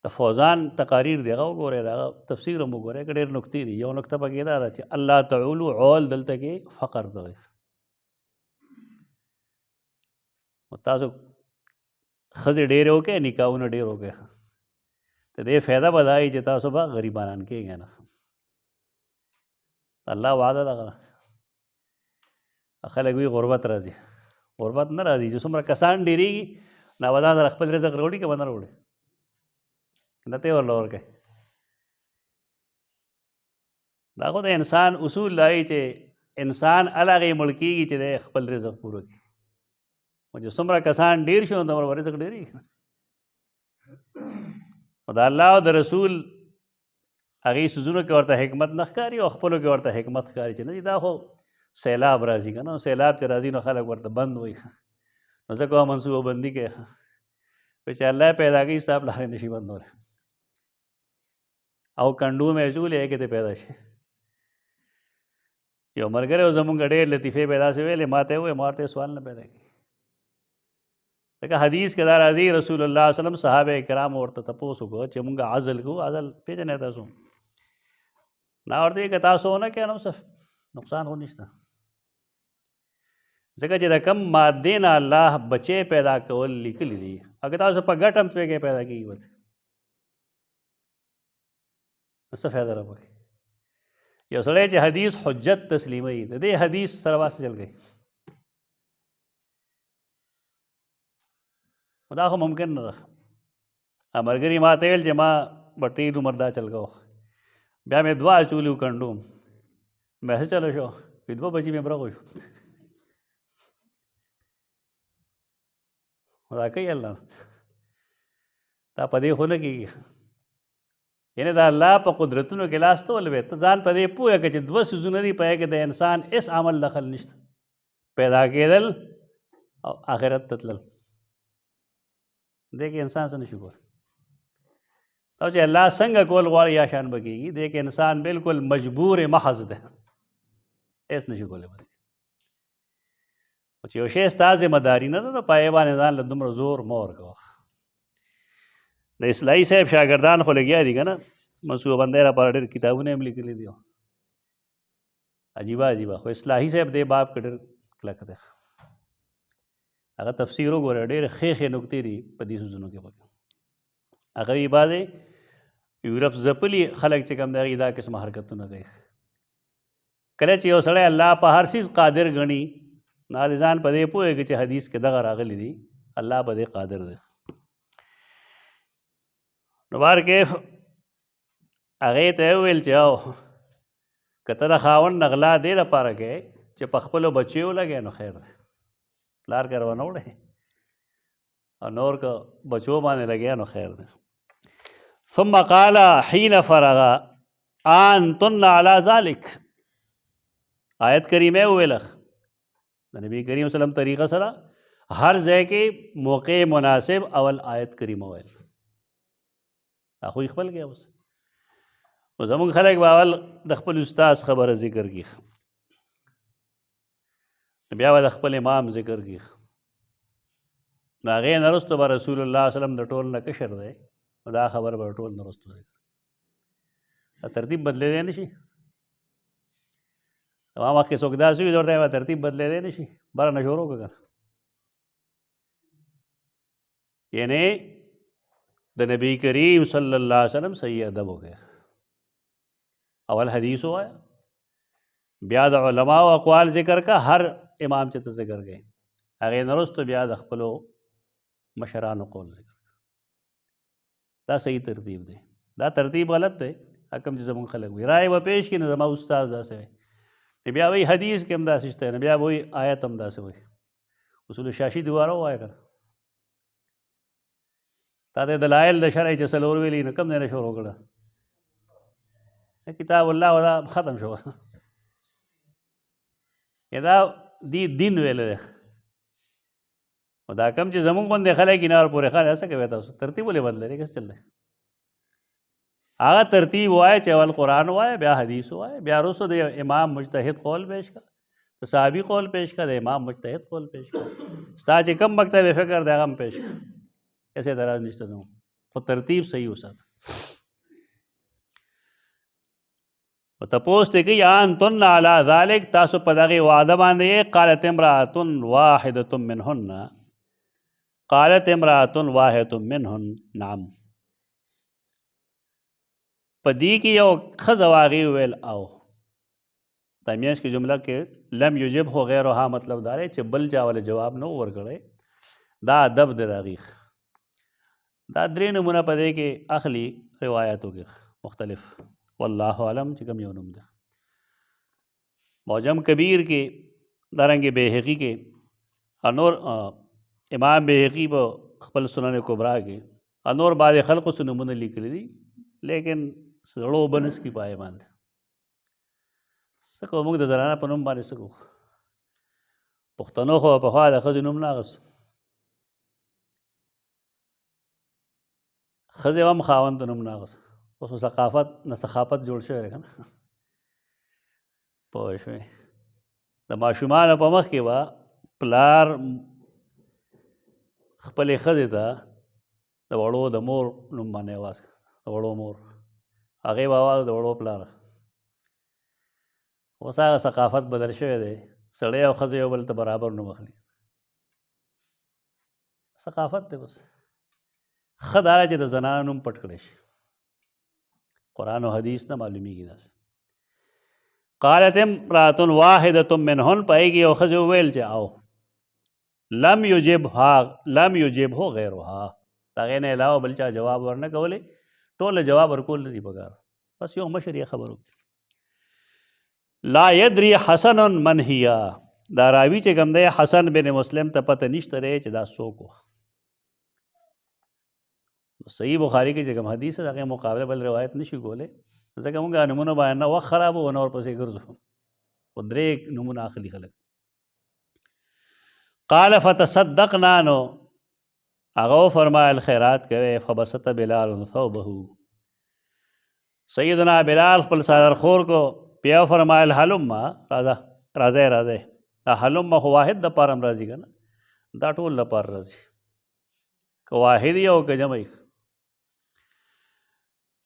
د فوزان تقاریر دی هغه وګورئ د هغه تفسیر هم وګورئ که ډېر نکتې دي یو نکته پکې دا ده چې الله تعولو عول دلته کې فقر ته وایي تاسو ښځې ډېرې وکړئ نکاحونه ډېر وکړئ د دې فایده به دا وي چې تاسو به غریبانان کېږئ نه الله وعده ده خلک وایي غربت راځي غربت نه راځي چې څومره کسان ډېرېږي نو به ځان سره خپل رزق راوړي که به نه راوړي نه ته یې ورله ورکوي دا خو د انسان اصول دا وي چې انسان هلغې مړ کېږي چې دی خپل رزق پوره کړي او چې څومره کسان ډېر شي نو دومره به رزق ډېرېږي نو د الله او د رسول هغې څیزونو کې ورته حکمت نه ښکاري او خپلو کې ورته حکمت ښکاري چې نه دا خو سیلاب راځي که نه سیلاب چې راځي نو خلک ورته بند وایي نو ځکه به منصوبه بندي کوي چې الله یې پیدا کوي ستا پلار یې نه شي بندولی او کنډو مې اچولې هغې کې ته پیدا شي یو ملګری و زمونږ ډېر لطیفې پیدا شوې ویلې ما ته یې وویل ما ورته سوال نه پیدا کړي لکه حدیث کې دا راځي رسول الله صلی وسلم صحابه کرام ورته تپوس وکړو چې مونږ عزل کوو عزل پېژنئ تاسو نا ورته وایي که تاسو ونه کړئ نو څه نقصان خو نشته ځکه چې د کم مادې نه الله بچی پیدا کول لیکلي دي اګر تاسو په ګټ هم ترې پیدا کېږي به څه فایده را پکې یو سړی چې حدیث حجت تسلیموي د دې حدیث سره واسطه چل گئی دا خو ممکن نه ده ملګري ما ته ویل چې ما به ټیل عمر دا چل کوو بیا مې دوه اچولي و کنډوم مې څه چلو شو دوه بچي مې برغو شو دا کوي الله دا په دې خو نه کېږي یعنې د الله په قدرتونو کې لاس ته ولوې ته ځان په دې پوهه که چې دوه څیزونه دي په هغې کې د انسان هېڅ عمل دخل نشته پیدا کېدل او آخرت ته تلل دې کې انسان څه نشي کولی او چې الله څنګه کول غواړي یا شان به کېږي دې کې انسان بالکل مجبور محض دی هېڅ نشي کولی به چې یو شی ستا ذمه داري نه ده نو په هغې باندې ځان له دومره زور مه ورکوه د اصلاحي صاحب شاګردان خو لګیا دي که نه منصوبه بندۍ راپاره ډېر کتابونه هم لیکلي دي عجیبه عجیبه خو اصلاحي صاحب دې باب کې ډېر کلک دی هغه تفسیر وګوره ډېرې ښې ښې نکتې دي په دې څیزونو کې پکې هغه وي بعضې یورپ ځپلي خلک چې کوم دی هغې دا قسمه حرکتونه کوي کله چې یو سړی الله په هر څیز قادر ګڼي نو د ځان په دې پوهېږي چې حدیث کې دغه راغلی دي الله په دې قادر دی نو بار کې هغې ته یې وویل چې او که ته د خاوند نه غلا دې دپاره کوې چې په خپلو بچیو لګې نو خیر دی پلار کې روانه وړی او نور که بچو باندې لګیا نو خیر دی ثم قال حين فرغ انتن على ذلك آیت کریمه وویله د نبی کریم وسلم طریقه سره هر ځای کې موقع مناسب اول آیت کریمه ویل دا خو خپل کې اوس نو زموږ خلک به اول د خپل استاذ خبره ذکر کړي بیا به د خپل امام ذکر کړي نو هغې نه وروسته به رسول الله وسلم د ټول نه کشر دی نو دا خبره به ټول نه وروسته ذکر دا ترتیب بدلېدی نه شي ما مخکې څوک داسې وي ورته به ترتیب بدلېدی نه شي بره نه شروع کړه یعنې د نبی کریم صلی الله علیه وسلم صحیح ادب وکړه اول حدیث ووایه بیا د علماو اقوال ذکر کا هر امام چې ته ذکر کوي هغې نه وروسته بیا د خپلو مشرانو قول ذکر کا دا صحیح ترتیب دی دا ترتیب غلط دی حکم چې زموږ خلک وي رایې به پیش کړي نه زما استاد داسې وی بیا وایي حدیث کې هم داسې شته نه بیا به وایي آیت هم داسې وایي اصول شاشي دوباره ووایه که تا د دلایل د شرع چې څلور ویلي نو کوم ځای نه شروع کړه کتاب الله ودا ختم شو دا دی دین ویل دی دا کم چې زمونږ غوندې خلک یې نور پورې خاله څه کوي تاسو ترتیب ولې بدلوي کس چل دی هغه ترتیب وایه چې اول قرآن وایه بیا حدیث وایه بیا وروسته د امام مجتهد قول پیش کړه د صحابي قول پیش کړه د امام مجتهد قول پیش کړه ستا چې کم مکتب فکر دی هغه هم پیش کړه ایسے دراز نشته زموږ خو ترتیب صحیح وساته و تپوس دی کوي انتن علی ذلک تاسو په دغې وعده باندې قالت امرأة واحدة منهن قالت امرأة واحدة منهن نعم په دې کې یو ښځه واغې وویل او دا میاشت کې جمله کې لم یجبه غیرها مطلب دا دی چې بل چا ولې جواب نه ورکړی دا ادب دی د هغې دا درې نمونه په دې کې اخلي روایاتو کې مختلف والله علم چې کوم یو نوم دی معجم کبیر کې دارنګې بیهقي کې نور امام بیهقي په خپل سنن کبرا کې نور بعضې خلقو څه نومونه لیکلي دي لیکن سړو بنس کی پای باندې څه کوو موږ د زنانه په نوم باندې څه کوو پښتنو خو پخوا د ښځې نوم نه اخیست ښځې هم خاوند ته نوم نه اخیست اوس ثقافت نه ثقافت جوړ شوی دی که نه پوه شوې د ماشومانو په مخ کې به پلار خپلې ښځې ته د وړو د مور نوم باندې اواز د وړو مور هغې به اواز د وړو پلار اوس هغه ثقافت بدل شوی دی سړی او ښځې یو بل ته برابر نوم اخلي ثقافت دی بس ښه دا چې د زنانه نوم پټ کړی شي قرآن و حدیث نه معلومیږي داسې قالت امرأة واحدة منهن پای کې یو ښځې وویل چې او لم یجبه غیرها د هغې نه علاوه بل چا جواب ورنه کولی ټول جواب ورکول نه دي پکار بس یو مشر یې خبر وکړي لا یدري حسن من هي دا راوي چې کوم دی حسن بن مسلم ته پته نشته دی چې دا څوک و صحیح بخاري کې چې کوم حدیث ده هغې مقابله بل روایت نشي کولی ځکه مونږ نومونه باندې نه وخت خراب و نه ورپسې ګرځو خو درې نومونه اخلي خلک قال فتصدقنا نو هغه وفرمایل خیرات کوئ فبسط بلال ثوبه سیدنا بلال خپل څادر خور کو بیا وفرمایل هلم راځئ دا هلم خو واحد دپاره هم راځي که نه دا ټول لپاره راځي که واحد یې او که جمع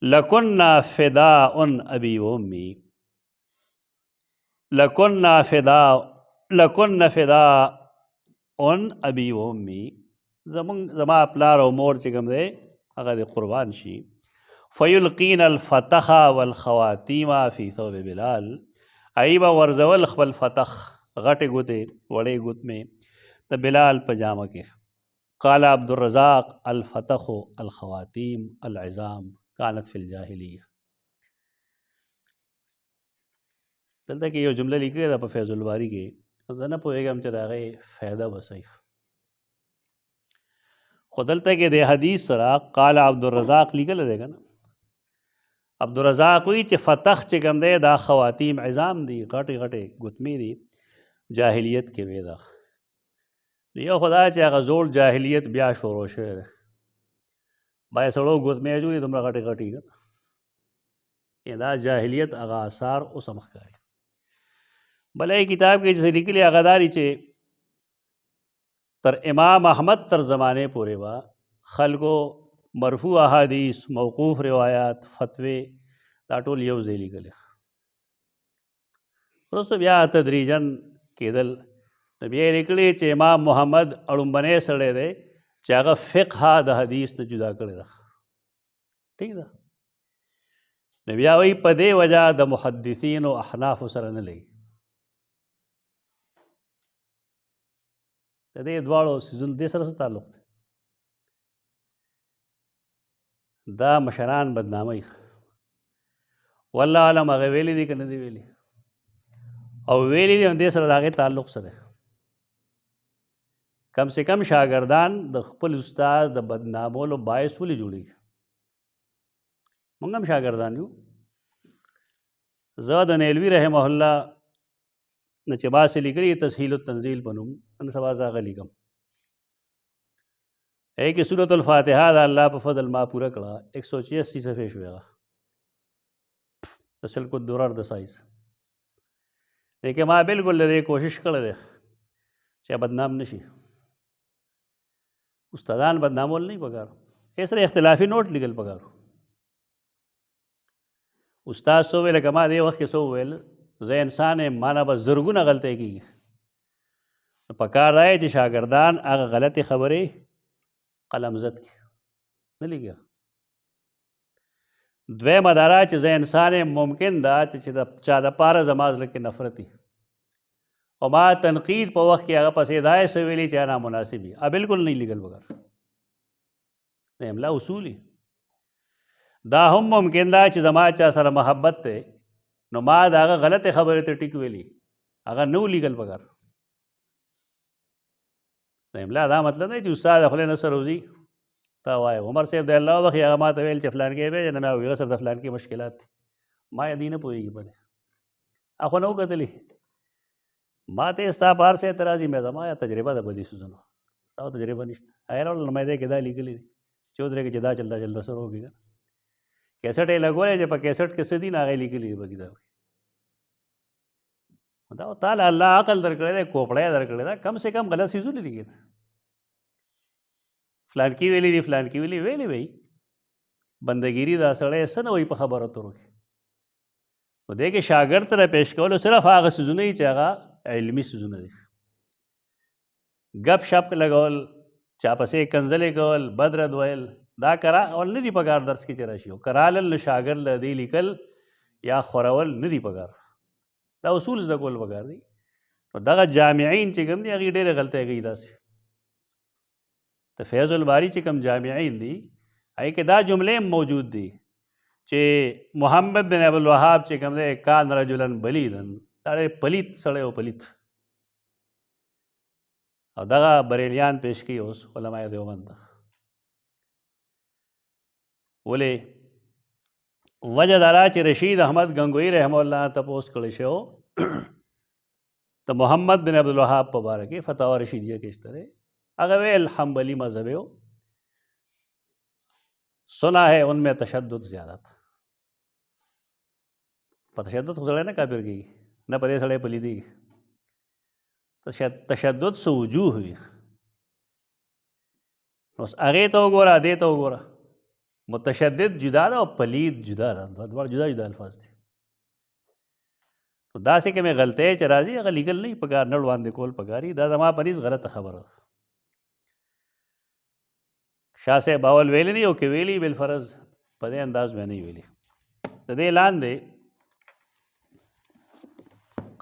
لکنا فداء ابي وامي لکنا فداء ابي وامي زما پلار او مور چې کوم دی هغه د قربان شي فیلقین الفتخ والخواتیم فی ثوب بلال ای به ورزول خپل فتخ غټې ګوتې وړې ګوتمې د بلال په جامه کې قال عبدالرزاق الفتخ الخواتیم العظام کانت فی الجاهلیه دلته کې یو جمله لیکلې ده په فیض الباری کې زه نه پوهېږم چې د هغې فایده به صحیح خو دلته کې د حدیث سره قال عبدالرزاق لیکلی دی که نه عبدالرزاق وایي چې فتخ چې کوم دی دا خواتیم عظام دي غټې غټې ګوتمې دي جاهلیت کې وې ده یو خو دا چې هغه زوړ جاهلیت بیا شروع شوی دی باید سړو ګوتمې جوړي دومره غټې غټې دا جاهلیت هغه آثار اوس هم ښکاري بله کتاب کې چې لیکلي هغه دا دي چې تر امام احمد تر زمانې پورې به خلکو مرفوع احادیث موقوف روایات فتوی دا ټول یو ځای لیکلي وروسته بیا تدریجن کېدل نو بیا یې لیکلي چې امام محمد اړومبنی سړی دی چې هغه فقه د حدیث نه جدا کړې ده ټیک ده نو بیا وایي په دې وجه د محدثینو احنافو سره نه لګي د دې دواړو څیزونو دې سره څه تعلق دی دا مشران بدنامۍ والله علم هغه ویلي دي که نه دي ویلي او ویلي دي نو دې سره د هغې تعلق سره کم سے کم شاګردان د خپل استاد د بدنامولو باعث ولې جوړېږي؟ موږ هم شاګردان یو. زه د نیلوي رحمه الله نه چې ما څه لیکلي تسهیل التنزیل په نوم نن سبا زه هغه لیکم. ای کې سورة الفاتحه د الله په فضل ما پوره کړه 186 صفحې شوې هغه د سلک الدرر د سایز. لیکن ما بالکل د دې کوشش کړی دی چې بدنام نشي. استادان بدنامول نه پکار، یې سره اختلافي نوٹ لیکل پکار. استاد سو ویل کما دې وخت کې سو ویل زه انسان یم، مانه به زرګونه غلطۍ کېږي. پکار دی چې شاګردان هغه غلطې خبرې قلمزد کړي نه لیکي. دویمه دا را چې زه انسان یم، ممکن ده چې د چا دپاره زما زړه کې نفرت وي او ما تنقید په وخت کې هغه پسې دا یې څه ویلي چې نامناسب وي. بالکل نه لیکل بغیر د املا اصول دا هم ممکن ده چې زما چا سره محبت دی نو ما د هغه غلطې خبرې ته ټیک ویلي، هغه نه لیکل بغیر. د املا دا مطلب دی چې استاد د خولې نه څه روزي تا وایه عمر صاحب د الله وخت هغه ما ته ویل چې فلانکې پېژنې، مې هغه سره د فلانکې مشکلات دي، ما یې دې نه پوهېږي په دې اخو نه وکتلې ما ته ستا په هر څه اعتراض مې زما یا تجربه ده په دې څیزونو، ستا تجربه نشته. هغې ډول نمایندې کې دا لیکلي دي چې ودرېږي چې دا چلدا چلدا سره وکړي که کیسټ یې لګولی چې په کیسټ کې څه دي نه هغې لیکلي دي په کتاب کې. دا تعالی الله عقل درکړی دی، کوپړی یې درکړی ده، کم سے کم غلط څیزونه لیکي ته فلانکي ویلي دي فلانکي ویلي وی بندګیري دا سړی څه نه وایي په خبرو اترو کې. نو دې کې شاګرد ته پیش کولو صرف هغه څیزونه دي چې هغه علمي څیزونه دي. ګپ شپ لګول، چا پسې کنځلې کول، بد رد ویل دا کراول نه دي پکار درس کې چې راشي. او کرالل نه شاګرد له دې لیکل یا خورول نه دي پکار، دا اصول زده کول پکار دي. نو دغه جامعین چې کوم دي هغې ډېرې غلطۍ کوي داسې. د فیض الباری چې کوم جامعین دي هغې کې دا جملې موجود دي چې محمد بن ابوالوهاب چې کوم دی کان رجلا بلیدن، دا ډېر پلیت سړی او پلیت. او دغه بریلیان پیش کوي اوس علماء دیوبند ته. ولې وجه دا را چې رشید احمد گنگوئی رحمه الله تپوس کړی شو د محمد بن عبدالوهاب په باره کې فتاوا رشیدیه کې شته دی. هغه ویل حنبلی مذهب ہے، سنا ہے ان میں تشدد زیادہ تھا. په تشدد خو سړی نه کافر کېږي، نه په دې سړی پلیدېږي. تشدد څه وجوه وي، نو هغې ته وګوره دې ته وګوره. متشدد جدا ده او پلید جدا ده، دواړه جدا جدا الفاظ دي. نو داسې کومې غلطۍ چې راځي هغه لیکل نه وي پکار، نه وړاندې کول پکار دي. دا زما په نظر غلطه خبره ده. شاه صاحب اول ویلی دی او که ویلی بالفرض په دې انداز به نه ویلی. د دې لاندې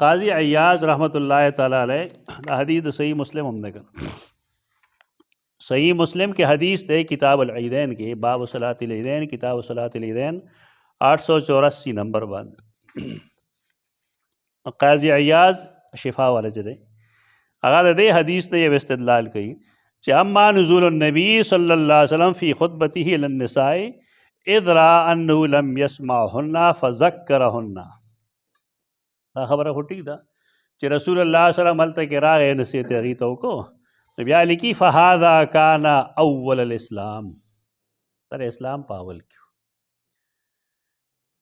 قاضی عیاض رحمت الله تعالی علیہ دا حدیث د صحیح مسلم هم نکل. صحیح مسلم کے حدیث دے کتاب العیدین کے باب صلاۃ العیدین، کتاب صلاۃ العیدین 884 نمبر بعد. قاضی عیاض شفا والا جدے اگر دے حدیث نے یہ استدلال کی کہ اما نزول النبی صلی اللہ علیہ وسلم فی خطبته للنساء اذ را انه لم يسمعهن فذكرهن. دا خبره خو ٹھیک ده چې رسول الله صلی الله علیه وسلم هلته کې راغی نصیحت یې هغې ته وکړو، نو بیا لیکي فهذا کان اول الاسلام، تر اسلام په اول کې.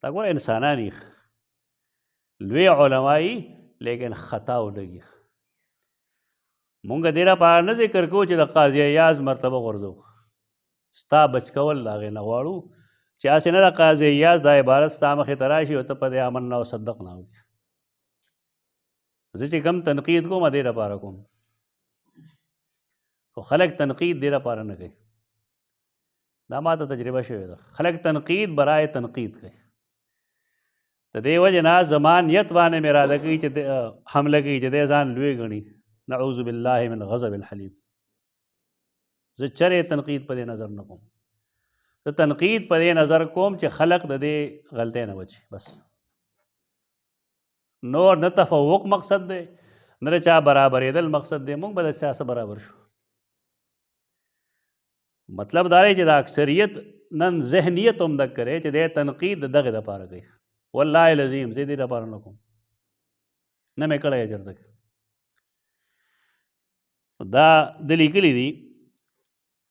دا ګوره انسانان یې لوی علمایي لیکن خطا ولګي. مونږ دې لپاره نه ذکر کوو چې د قاضي عیاض مرتبه غورځو، ستا بچ کول د هغې نه غواړو چې هسې نه د قاضي عیاض دا عبارت ستا مخې ته راشي او ته په دې آمنا وصدقنا وکړې. زه چې کم تنقید کوم دې لپاره کوم، خو خلک تنقید دې لپاره نه کوي. دا ما ته تجربه شوې ده. خلک تنقید برای تنقید کوي. د دې وجې نه زما نیت باندې مې اراده کوي چې حمله کوي چې دی ځان لوی ګڼي. نعوذ بالله من غضب الحلیم. زه چرې تنقید په دې نظر نه کوم. زه تنقید په دې نظر کوم چې خلق د دې غلطۍ نه بچي بس. نور نه تفوق مقصد دی، نه د چا برابرېدل مقصد دی. موږ به د چا څه برابر شو؟ مطلب دا دی چې د اکثریت نن ذهنیت هم دک کرے چې د تنقید دغه دپاره کوي. والله العظیم زه دې دپاره نه کوم، نه مې کړی چېرته. دا د لیکلي دي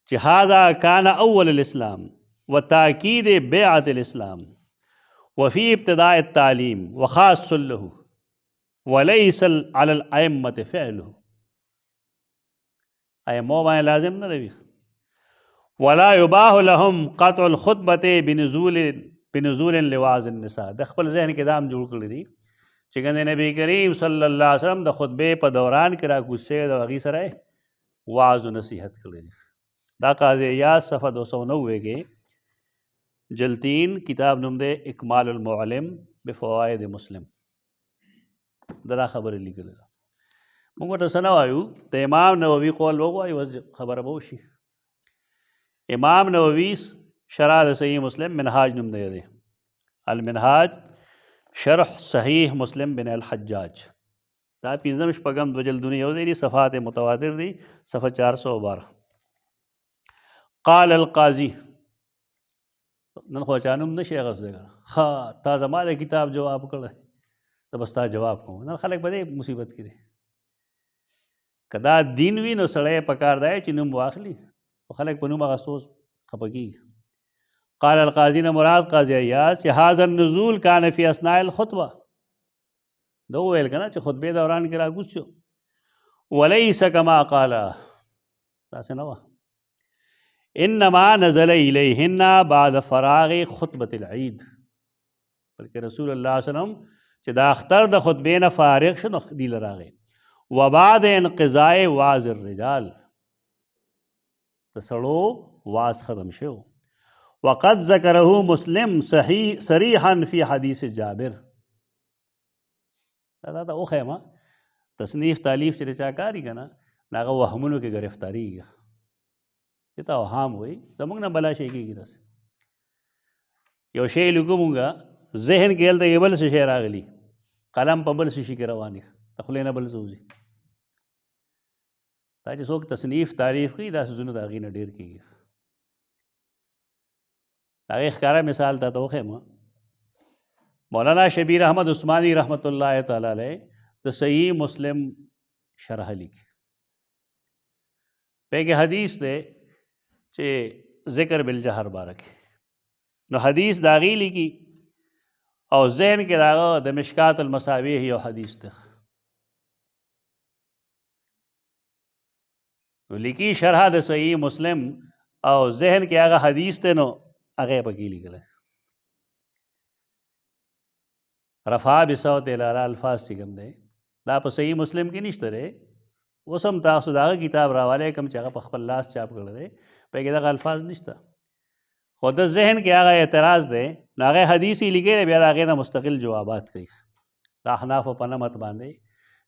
چې هذا کان اول الاسلام وتاکید بیعت الاسلام وفي ابتداء التعلیم وخاص له وليس على الائمة فعله. ائمه باندې لازم نه دی ولا يباح لهم قطع الخطبه بنزول لواز النساء. د خپل ذهن کې دام جوړ کړی دي چې ګنې نبی کریم صلی الله علیه وسلم د خطبې په دوران کې را کوڅې د هغې سره واعظ و نصیحت کړی دی. دا قاضی ایاز صفحه 290 کې جلد 3 کتاب نوم دی اکمال المعلم بفوائد مسلم، دا خبره لیکلې ده. موږ ورته څه نه وایو، د امام نووي قول ووایو خبره به وشي. امام نووي شرح د صحیح مسلم منهاج نوم دی، المنهاج شرح صحیح مسلم بن الحجاج، دا 15 شپږم 2 جلدونه یو ځای دي، صفحات متواتر دي، صفحه 412. قال القاضي، نن خو چانوم نشي اغوستی کنه، ها تا زما د کتاب جواب کړی ته بس تا جواب کوم. نن خلک په دې مصیبت کې دي. که دا دین وي نو سړی پکار دی چې نوم واخلي، خلک په نوم اغوستو خفه کېږي. قال القاضي نه مراد قاضي ایاز چې هذا النزول کان فی اثناء الخطبه، دا وویل که نه چې خطبې دوران کې راکوز شو. ولیس کما قال، داسې نه وه، انما نزل الیهن بعد فراغ خطبة العید، بلکې رسول الله صلی الله علیه وسلم چې دا اختر د خطبې نه فارغ شو نو دې له راغی. وبعد انقضاء واعظ الرجال، د سړو واعظ ختم شو. وقد ذکره مسلم صریحا فی حدیث جابر. دا وښیم تصنیف تالیف چې د چا کاري که نه هغه وهمونو کې ګرفتاریږي، چې ته اوهام وایي، زموږ نه بلا شی کېږي. داسې یو شی لیکو مونږه ذهن کې هلته یې بل څه شی راغلي، قلم په بل څه شي کې روان یې، د خولې نه بل څه وځي. دا چې څوک تصنیف تعریف کوي دا څیزونه د هغې نه ډېر کېږي. د هغې ښکاره مثال تا ته وښیم، مولانا شبیر احمد عثماني رحمت الله تعالی علیه د صحیح مسلم شرح لیکي، په کې حدیث دی چې ذکر بالجهر باره کې، نو حدیث د هغې لیکي او ذهن کې د هغه د مشکات المصابیح یو حدیث دی، نو لیکي شرح د صحیح مسلم او ذهن کې هغه حدیث دی، نو هغه یې پکې لیکلی. رفع بصوت الاعلی الفاظ چې کوم دی دا په صحیح مسلم کې نشته دی. اوس هم تاسو د هغه کتاب راوالی کوم چې هغه په خپل لاس چاپ کړی دی، په کې دغه الفاظ نشته، خو د ذهن کې هغه اعتراض دی، نو هغه حدیث یې لیکلی، بیا د هغې نه مستقل جوابات کوي د احنافو په نمت باندې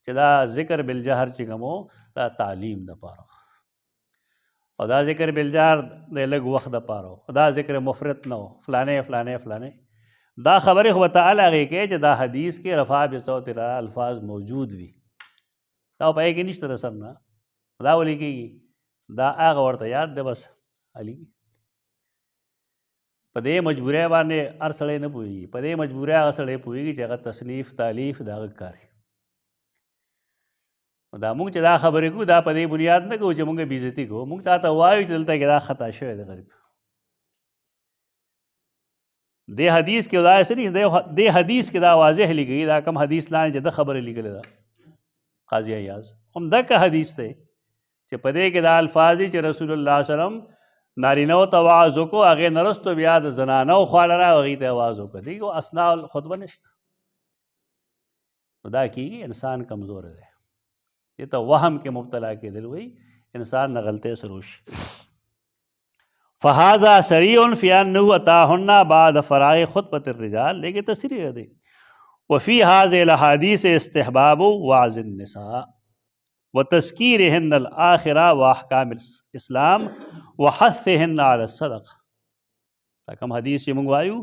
چې دا ذکر بالجهر چې کوم و دا تعلیم دپاره، او دا ذکر بالجهر د لږ وخت دپاره و، دا ذکر مفرط نه و، فلانې فلانې فلانې. دا خبرې خو ته هله هغې کې چې دا حدیث کې رفع بصوت الاعلی الفاظ موجود وي، دا په هغې کې نشته د سر نه، دا ولې کېږي؟ دا هغه ورته یاد دی بس علي. په دې مجبورۍ باندې هر سړی نه پوهېږي، په دې مجبورۍ هغه سړی پوهېږي چې هغه تصنیف تالیف د هغه کار وي. دا مونږ چې دا خبرې کوو دا په دې بنیاد نه کوو چې مونږ یې بېزتي کوو، مونږ تا ته وایو چې دلته کې دا خطا شوی دی غریب. دې حدیث کې دا څه دې حدیث کې دا واضح لیکي، دا کم حدیث لاندې چې د خبرې لیکلې ده قاضي ایاز همدغه حدیث دی چې په دې کې دا الفاظ دي چې رسول الله صلی الله علیه وسلم نارینهو ته واعظ وکړو، هغې نه وروسته بیا د زنانو خواله راغی هغې ته یې واعظ وکړه، دې کې اثناء الخطبه نشته. نو دا کېږي انسان کمزوری دی، دې ته وهم کې مبتلا کېدل وایي، انسان نه غلطۍ سره وشي. فهذا صریح فی انه اتاهن بعد فراغ خطبة الرجال، لیکن تصریح دی. وفی هذه الاحادیث استحباب وعظ النساء وتذکیرهن الآخرة واحکام الاسلام وحثهن على الصدقه. دا کوم حدیث چې موږ وایو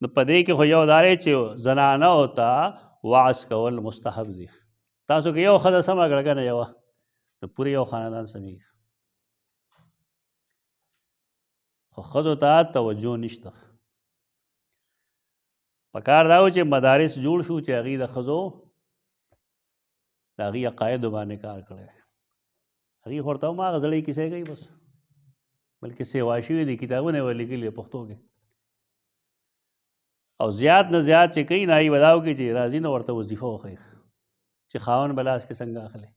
نو په دې کې خو یو دا دی چې زنانو ته وعظ کول مستحب دي. تاسو کې یو ښځه سمه کړه که نه یوه، نو پورې یو خاندان سمیږي. خو ښځو ته توجه نشته. پکار دا و چې مدارس جوړ شو چې هغې د ښځو د هغې عقایدو باندې کار کړی. هغې خو ورته هماغه زړې کیسې کوي بس، بلکې سیوا شوي دي کتابونه یې لیکلي پښتو کې، او زیات نه زیات چې کوي نه هغې به دا وکړي چې راځي نه ورته وظیفه وښیي چې خاوند به لاس کې څنګه اخلي،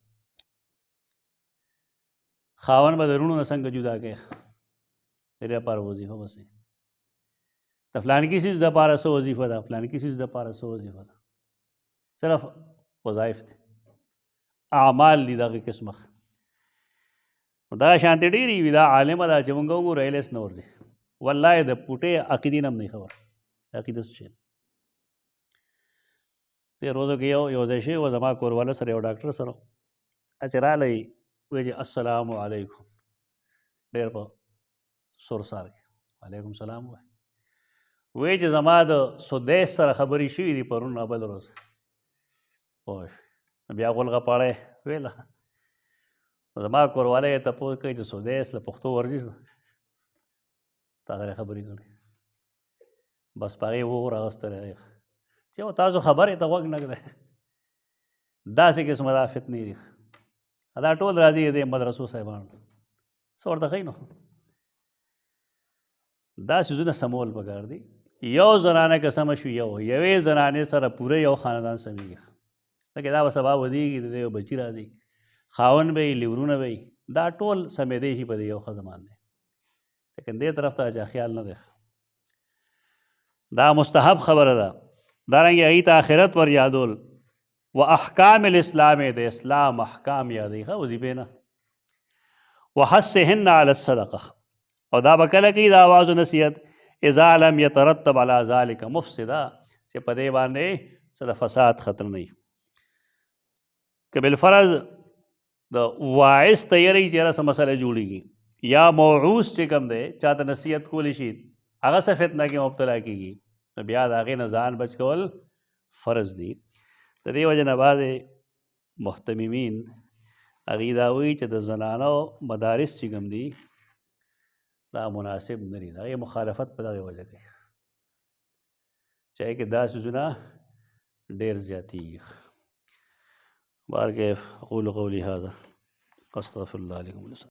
خاوند به د وروڼو نه څنګه جدا کوي، د دې لپاره وظیفه بس د فلانکي څیز دپاره څه وظیفه ده، فلانکي څیز دپاره څه وظیفه ده، صرف وظایف دي، اعمال دي دغه قسمه. نو دغه شانتې ډېرې وي. دا عالمه ده چې مونږ وګورو ایلیس نه ورځي، والله د پوټې عقیدې نه هم نه خبر عقیده څه شی. دې روزو کې یو ځای شوی و زما کورواله سره یو ډاکټر سره چې راغلی وایي چې السلام علیکم ډېر په سور سار کې وعلیکم سلام وایي وایي چې زما د سدیس سره خبرې شوي دي پرون او بل ورځ پوه بیا غولغه پاړی ویله زما کوروالی یې تپوس کوي چې سدیس له پښتو ورځي تا سره خبرې کړي بس په هغې وغور اخیستلی چې تاسو خبرې ته غوږ نه ږدئ داسې قسمه دا فتنې دي دا ټول راځي د مدرسو صاحبانو څه ورته ښایي نو دا څیزونه سمول پکار دي. یو زنانه که سمه شو یوې زنانې سره پوره یو خاندان سمیږي لکه دا به سبا ودیږي د یو بچي راځي خاوند به یې لیورونه به یې دا ټول سمېدی شي په دې یو ښځه باندې لیکن دې طرف ته چا خیال نه دی. دا مستحب خبره ده. دارنګې هغې ته آخرت ور یادول و احکام الاسلام د اسلام احکام یادوي ښه وظیفې نه وحثهن علی الصدقه او دا به کله کوي د آواز و نصیحت اذا لم یترتب علی ذلک مفسده چې په دې باندې څه د فساد خطر نه وي. که بالفرض د واعظ ته یې رهي چې یاره څه مسله جوړېږي یا موعوظ چې کوم دی چاته نصیحت کولی شي هغه څه فتنه کې مبتلا کېږي نو بیا د هغې نه ځان بچ کول فرض دي. د دې وجه نه بعضې محتممین هغې دا وایي چې د زنانو مدارس چې کوم دي دا مناسب نه دي د هغې مخالفت په دغې وجه کوي چې هغې کې دا څیزونه ډېر زیاتېږي. بهرکیف اقول قولي هذا استغفر الله لكم.